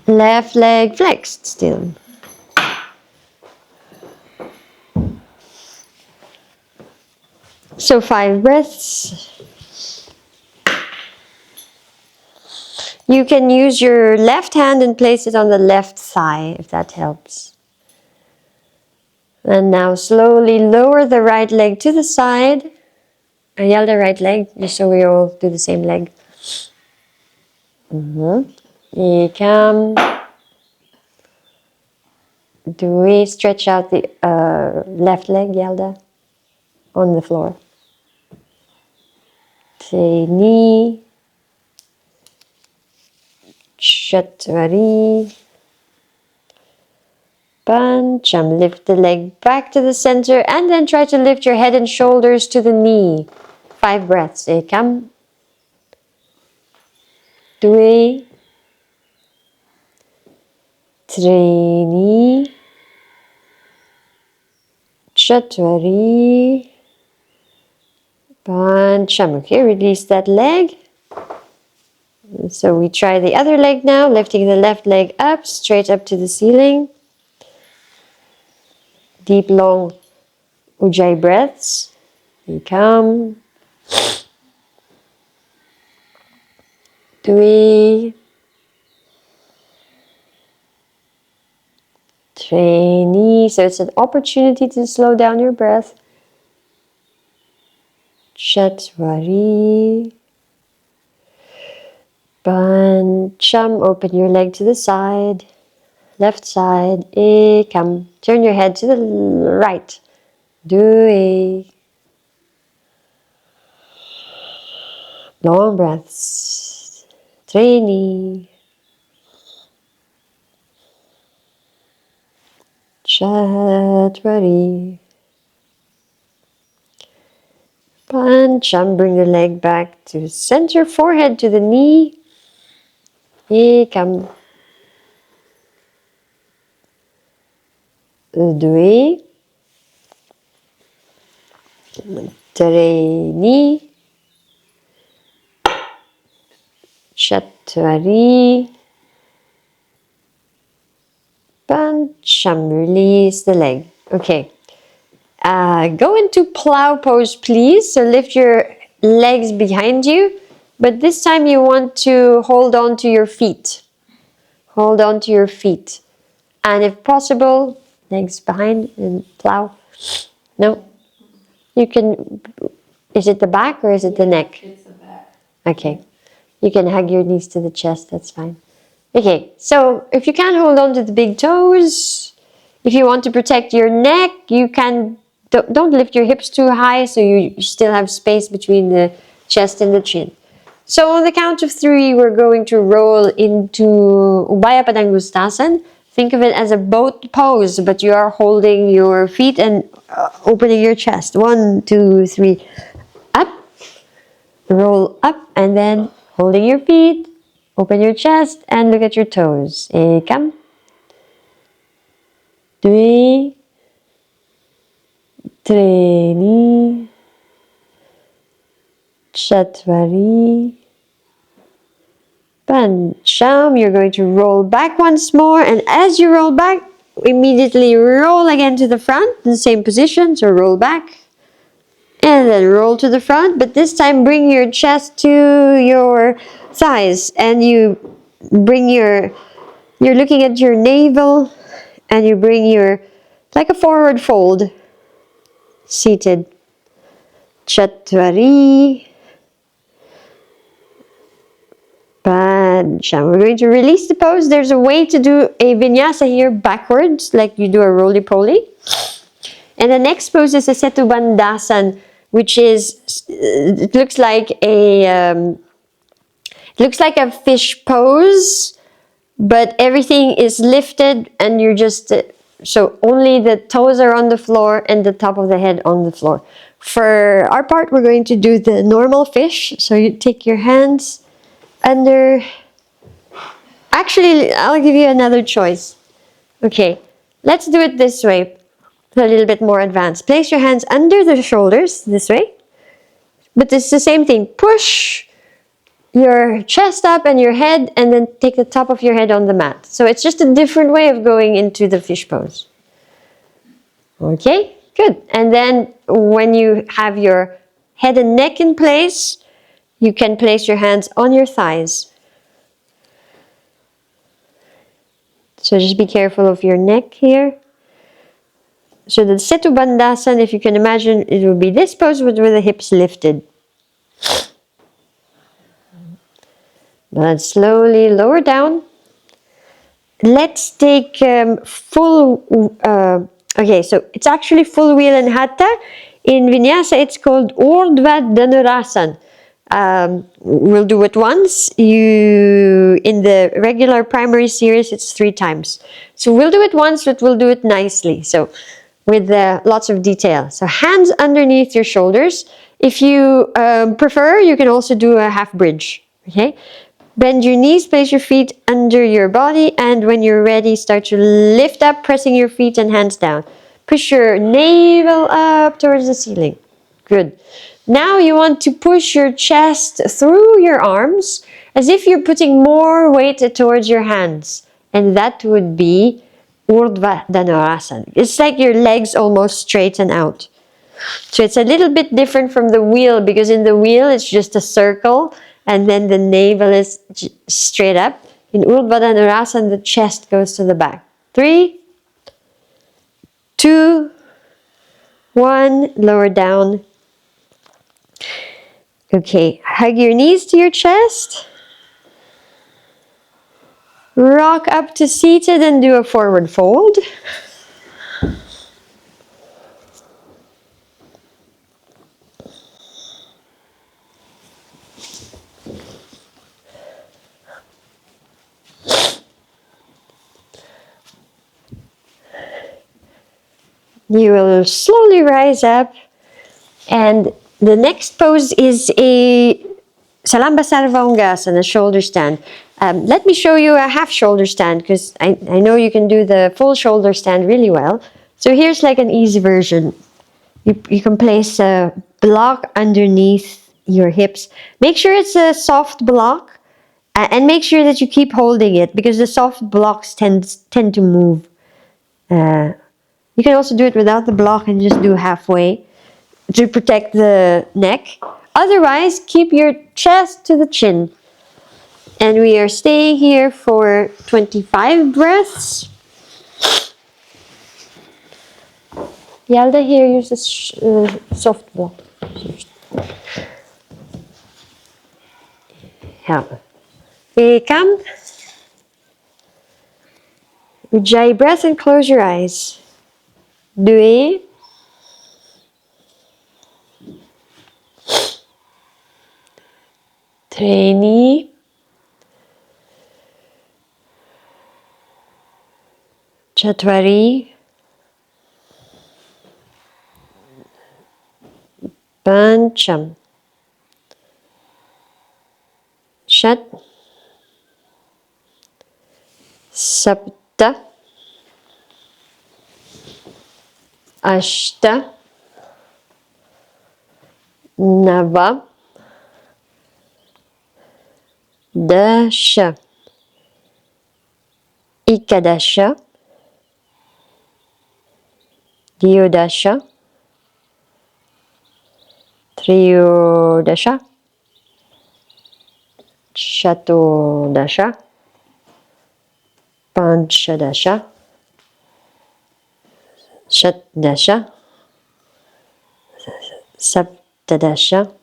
Left leg flexed still. So 5 breaths. You can use your left hand and place it on the left thigh if that helps. And now slowly lower the right leg to the side. And yell the right leg, just so we all do the same leg. Come. Do we stretch out the left leg, Yelda, on the floor? Teni. Chattvari. Pancham. Lift the leg back to the center and then try to lift your head and shoulders to the knee. 5 breaths. Ekam. 2, 3, 4, Pancham. Okay, release that leg. So we try the other leg now, lifting the left leg up, straight up to the ceiling. Deep, long Ujjayi breaths. We come. 2, 3. So it's an opportunity to slow down your breath. Chattvari. Pancham. Open your leg to the side. Left side. Ekam. Turn your head to the right. 2. Long breaths. 3. Chattvari. Pancham, bring the leg back to center, forehead to the knee. Ekam. Dve. Treni. Chatvari. Pancham, release the leg. Okay. Go into plow pose, please. So lift your legs behind you. But this time you want to hold on to your feet. Hold on to your feet. And if possible, legs behind and plow. No? You can... Is it the back or is it the neck? It's the back. Okay. You can hug your knees to the chest. That's fine. Okay. So if you can't hold on to the big toes, if you want to protect your neck, you can... Don't lift your hips too high so you still have space between the chest and the chin. So on the count of 3, we're going to roll into Ubaya Padangustasana. Think of it as a boat pose, but you are holding your feet and opening your chest. 1, 2, 3. Up. Roll up and then holding your feet. Open your chest and look at your toes. Ekam. Dve. Treni. Chatvari. Pancham. You're going to roll back once more, and as you roll back, immediately roll again to the front in the same position. So roll back and then roll to the front, but this time bring your chest to your thighs and you bring you're looking at your navel and you bring your, like a forward fold, seated. Chatvari. Pancham. We're going to release the pose. There's a way to do a vinyasa here backwards, like you do a roly-poly. And the next pose is a Setu Bandhasan, which is, it looks like a fish pose, but everything is lifted and you're just, so only the toes are on the floor and the top of the head on the floor. For our part, we're going to do the normal fish. So you take your hands under, actually, I'll give you another choice. Okay, let's do it this way, a little bit more advanced. Place your hands under the shoulders, this way. But it's the same thing. Push your chest up and your head, and then take the top of your head on the mat. So it's just a different way of going into the fish pose. Okay, good. And then when you have your head and neck in place, you can place your hands on your thighs. So just be careful of your neck here. So the Setu Bandhasan, if you can imagine, it will be this pose with the hips lifted. But slowly lower down. Let's take full, okay, so it's actually full wheel and hatha. In Vinyasa, it's called Urdhva Dhanurasana. We'll do it once. In the regular primary series, it's 3 times. So we'll do it once, but we'll do it nicely. So with lots of detail. So hands underneath your shoulders. If you prefer, you can also do a half bridge. Okay. Bend your knees, place your feet under your body, and when you're ready, start to lift up, pressing your feet and hands down. Push your navel up towards the ceiling. Good. Now you want to push your chest through your arms as if you're putting more weight towards your hands. And that would be Urdhva Dhanurasana. It's like your legs almost straighten out. So it's a little bit different from the wheel, because in the wheel it's just a circle and then the navel is straight up. In Urdhva Dhanurasana, the chest goes to the back. 3, 2, 1, lower down. Okay, hug your knees to your chest. Rock up to seated and do a forward fold. You will slowly rise up and The next pose is a Salamba Sarvangasana, shoulder stand. Let me show you a half shoulder stand because I know you can do the full shoulder stand really well. So here's like an easy version. You can place a block underneath your hips. Make sure it's a soft block and make sure that you keep holding it because the soft blocks tend to move. You can also do it without the block and just do halfway to protect the neck. Otherwise, keep your chest to the chin. And we are staying here for 25 breaths. Yalda, here use a soft block. Ja. Come. Ujjayi breath and close your eyes. 2. 3. 4. 5. 6. 7. 8. 9. 10. 11. 12. 13. 14. 15. 16. 17.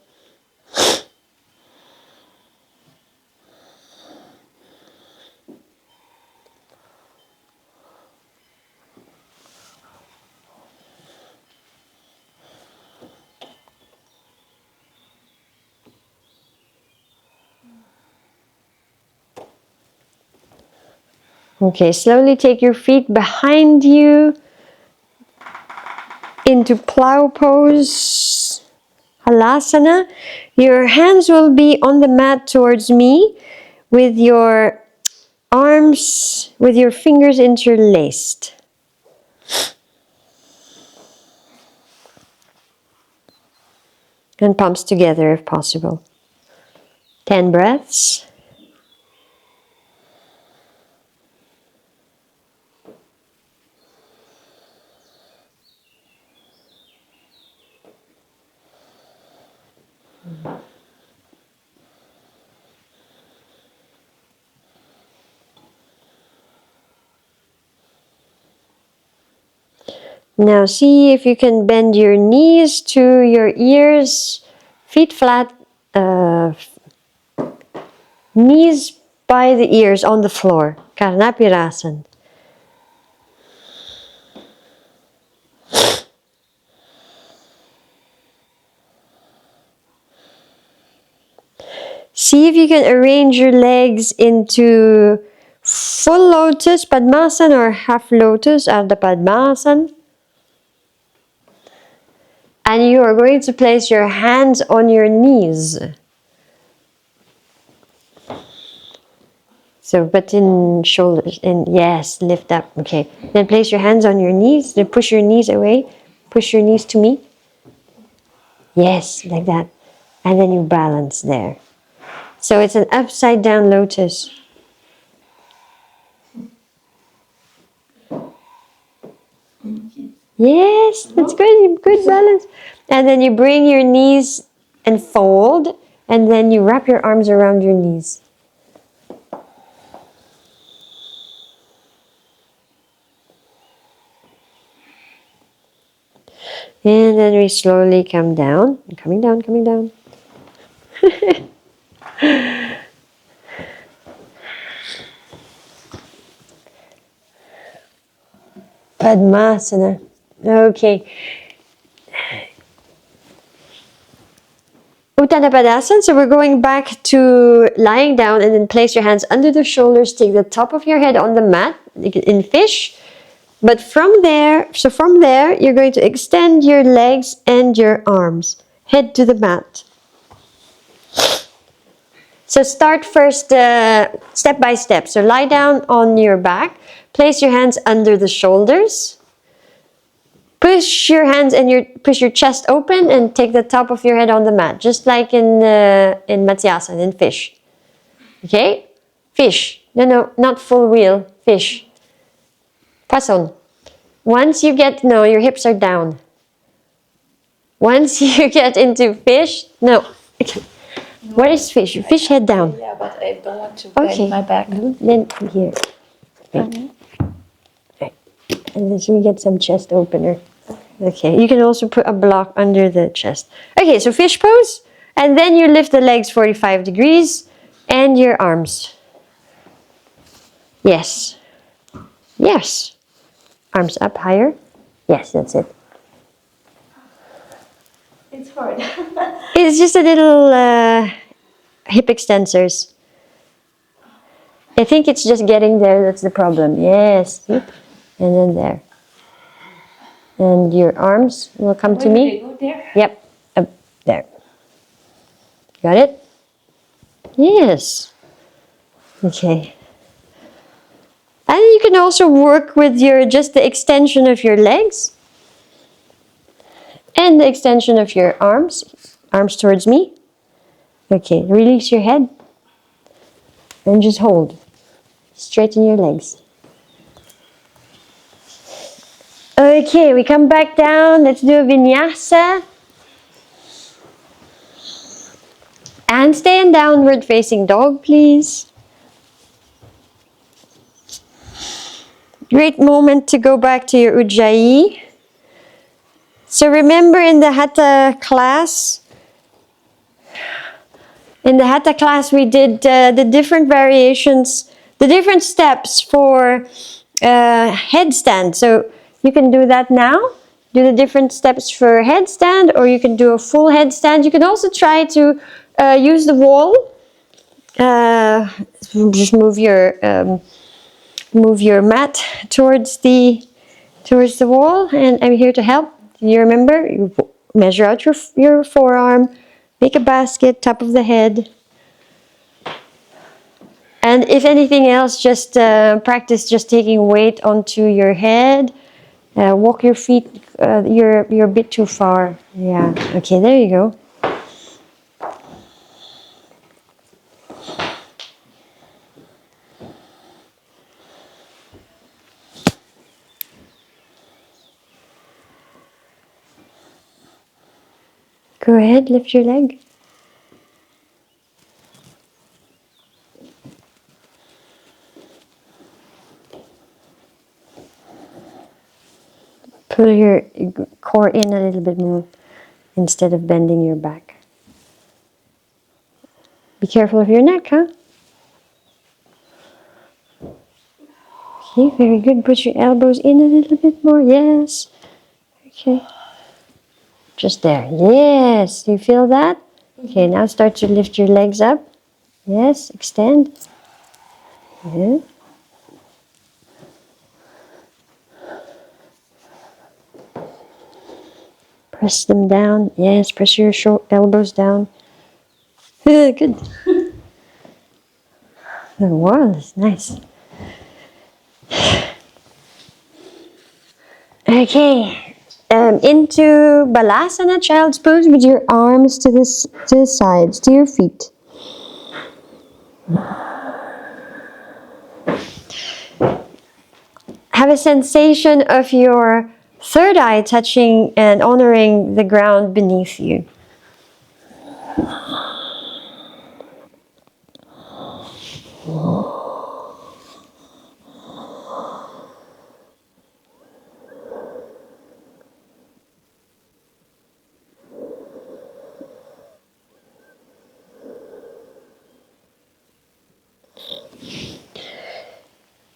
Okay, slowly take your feet behind you into plow pose, halasana. Your hands will be on the mat towards me with your arms, with your fingers interlaced. And palms together if possible. 10 breaths. Now see if you can bend your knees to your ears, feet flat, knees by the ears on the floor. Karnapirasana. See if you can arrange your legs into full lotus, Padmasana, or half lotus, Ardha Padmasana. And you are going to place your hands on your knees. So, but in shoulders, and yes, lift up, okay. Then place your hands on your knees, then push your knees away, push your knees to me. Yes, like that. And then you balance there. So it's an upside down lotus. Yes, that's good, good balance. And then you bring your knees and fold, and then you wrap your arms around your knees. And then we slowly come down, coming down, coming down. Padmasana. Okay. Uttana Padasana. So we're going back to lying down and then place your hands under the shoulders. Take the top of your head on the mat in fish. But from there, you're going to extend your legs and your arms. head to the mat. So start first step by step. So lie down on your back. Place your hands under the shoulders. Push your hands and push your chest open and take the top of your head on the mat, just like in Matsyasana, in fish. Okay? Fish. No, not full wheel. Fish. Poisson. Once you get, no, your hips are down. Once you get into fish, no. What is fish? Fish head down. Yeah, but I don't want to bend my back. Then here. Okay. Right. And then we get some chest opener. Okay, you can also put a block under the chest. Okay, so fish pose. And then you lift the legs 45 degrees and your arms. Yes. Yes. Arms up higher. Yes, that's it. It's hard. It's just a little hip extensors. I think it's just getting there, that's the problem. Yes. See? And then there. And your arms will come to me. Go there? Yep, up there. Got it? Yes. Okay. And you can also work with just the extension of your legs and the extension of your arms. Arms towards me. Okay, release your head and just hold. Straighten your legs. Okay, we come back down. Let's do a vinyasa. And stay in downward facing dog, please. Great moment to go back to your Ujjayi. So remember in the Hatha class, we did the different variations, the different steps for headstand. So you can do that now. Do the different steps for headstand, or you can do a full headstand. You can also try to use the wall. Just move your mat towards the wall, and I'm here to help. You remember, you measure out your forearm, make a basket, top of the head. And if anything else, just practice just taking weight onto your head. Walk your feet, you're a bit too far. Yeah, okay, there you go. Go ahead, lift your leg. Pull your core in a little bit more instead of bending your back. Be careful of your neck, huh? Okay, very good. Put your elbows in a little bit more. Yes. Okay. Just there. Yes. Do you feel that? Okay, now start to lift your legs up. Yes, extend. Yeah. Press them down. Yes, press your elbows down. Good. The wall is nice. Okay, into Balasana, child's pose, with your arms to the sides, to your feet. Have a sensation of your third eye touching and honoring the ground beneath you.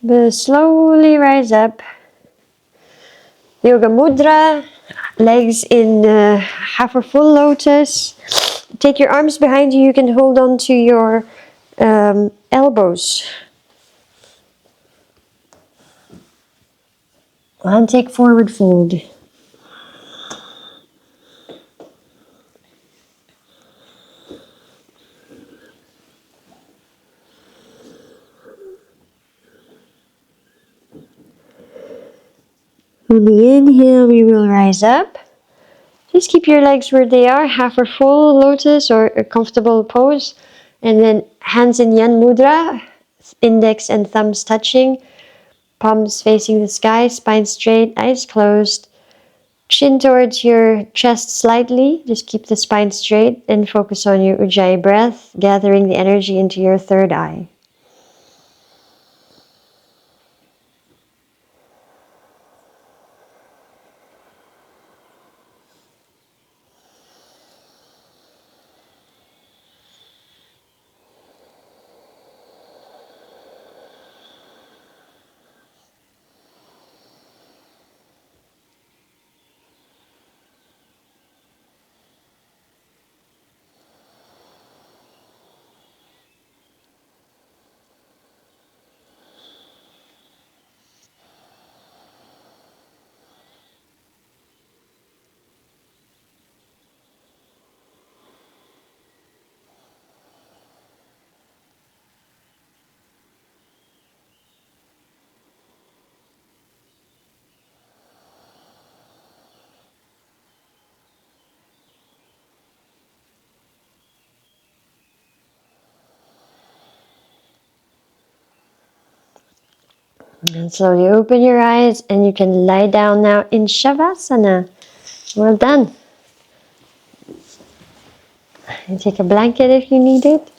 But slowly rise up. Yoga Mudra, legs in half or full lotus. Take your arms behind you. You can hold on to your elbows. And take forward fold. On the inhale, we will rise up. Just keep your legs where they are, half or full lotus or a comfortable pose. And then hands in Yan Mudra, index and thumbs touching, palms facing the sky, spine straight, eyes closed. Chin towards your chest slightly. Just keep the spine straight and focus on your Ujjayi breath, gathering the energy into your third eye. And slowly open your eyes and you can lie down now in Shavasana. Well done. And take a blanket if you need it.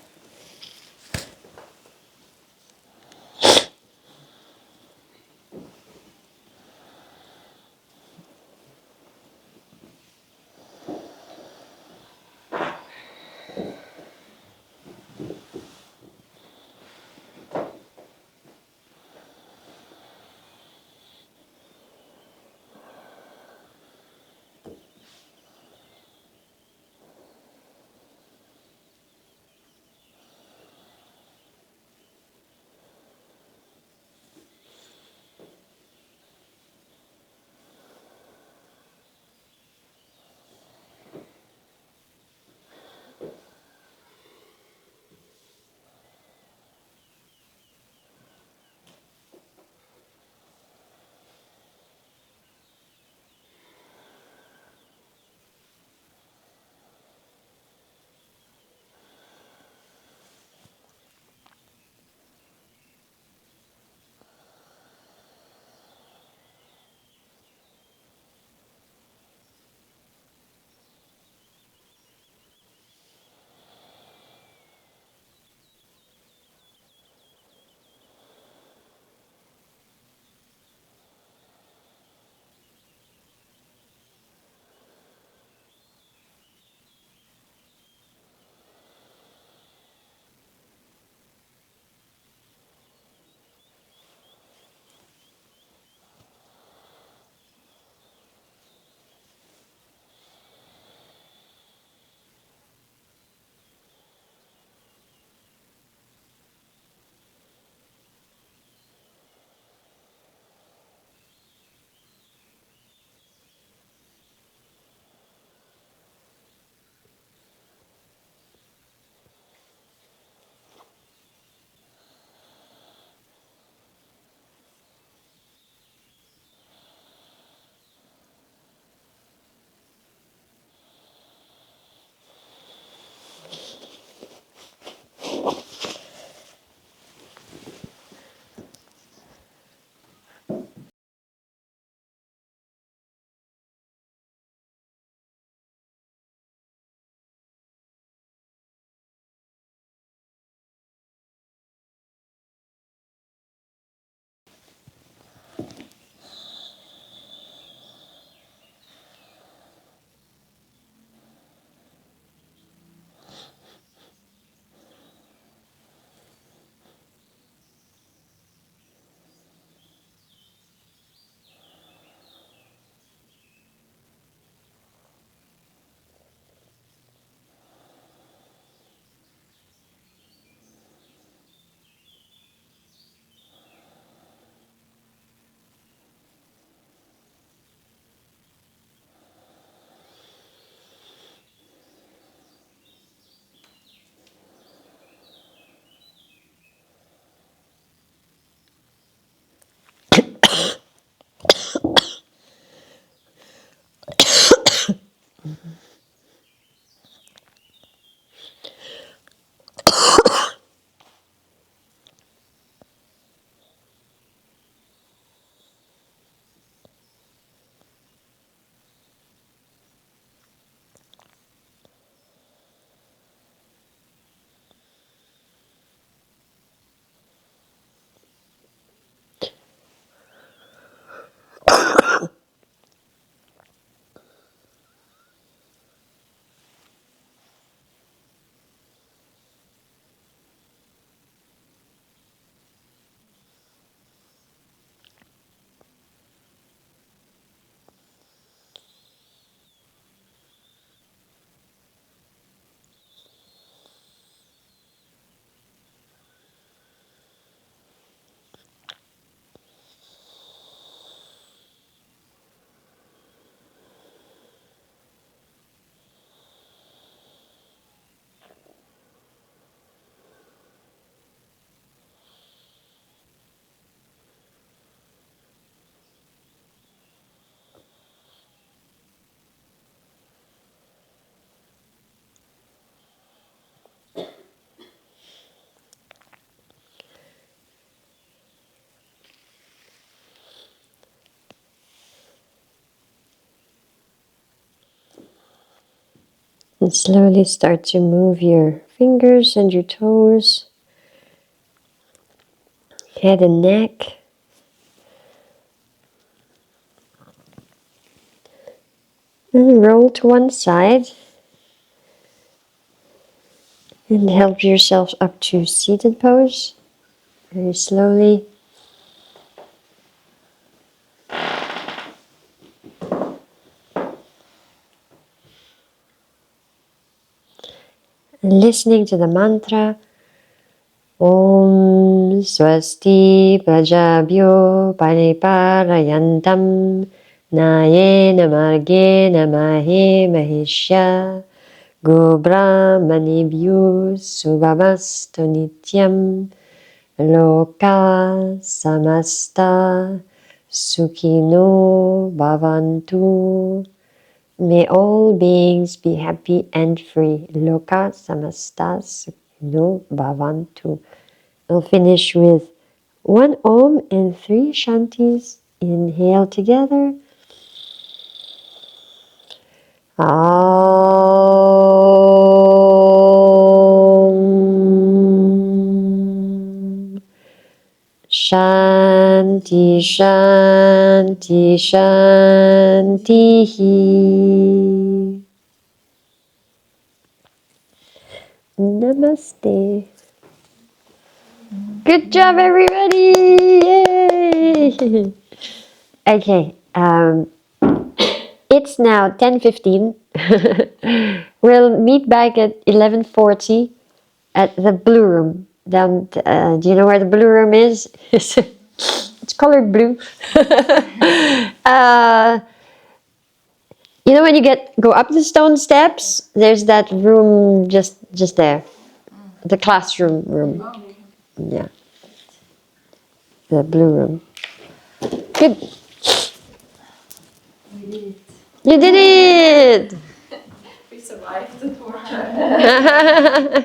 And slowly start to move your fingers and your toes, head and neck. And roll to one side. And help yourself up to seated pose. Very slowly. And listening to the mantra. Om Swasti Prajabhyo Pariparayantam Nayena Margena Mahe Mahishya Go Brahmanibhyo Subhamastu Nityam Loka Samasta Sukhino Bhavantu. May all beings be happy and free. Loka Samasta Sukhino Bhavantu. We'll finish with one Om and 3 Shantis. Inhale together. Om. Shanti, Shanti, Shanti. Namaste. Good job, everybody! Yay! Okay, it's now 10:15. We'll meet back at 11:40 at the blue room. Down, do you know where the blue room is? It's colored blue. You know when you go up the stone steps, there's that room just there, the classroom room. Yeah, the blue room. Good. We did it. You did it! We survived the torture.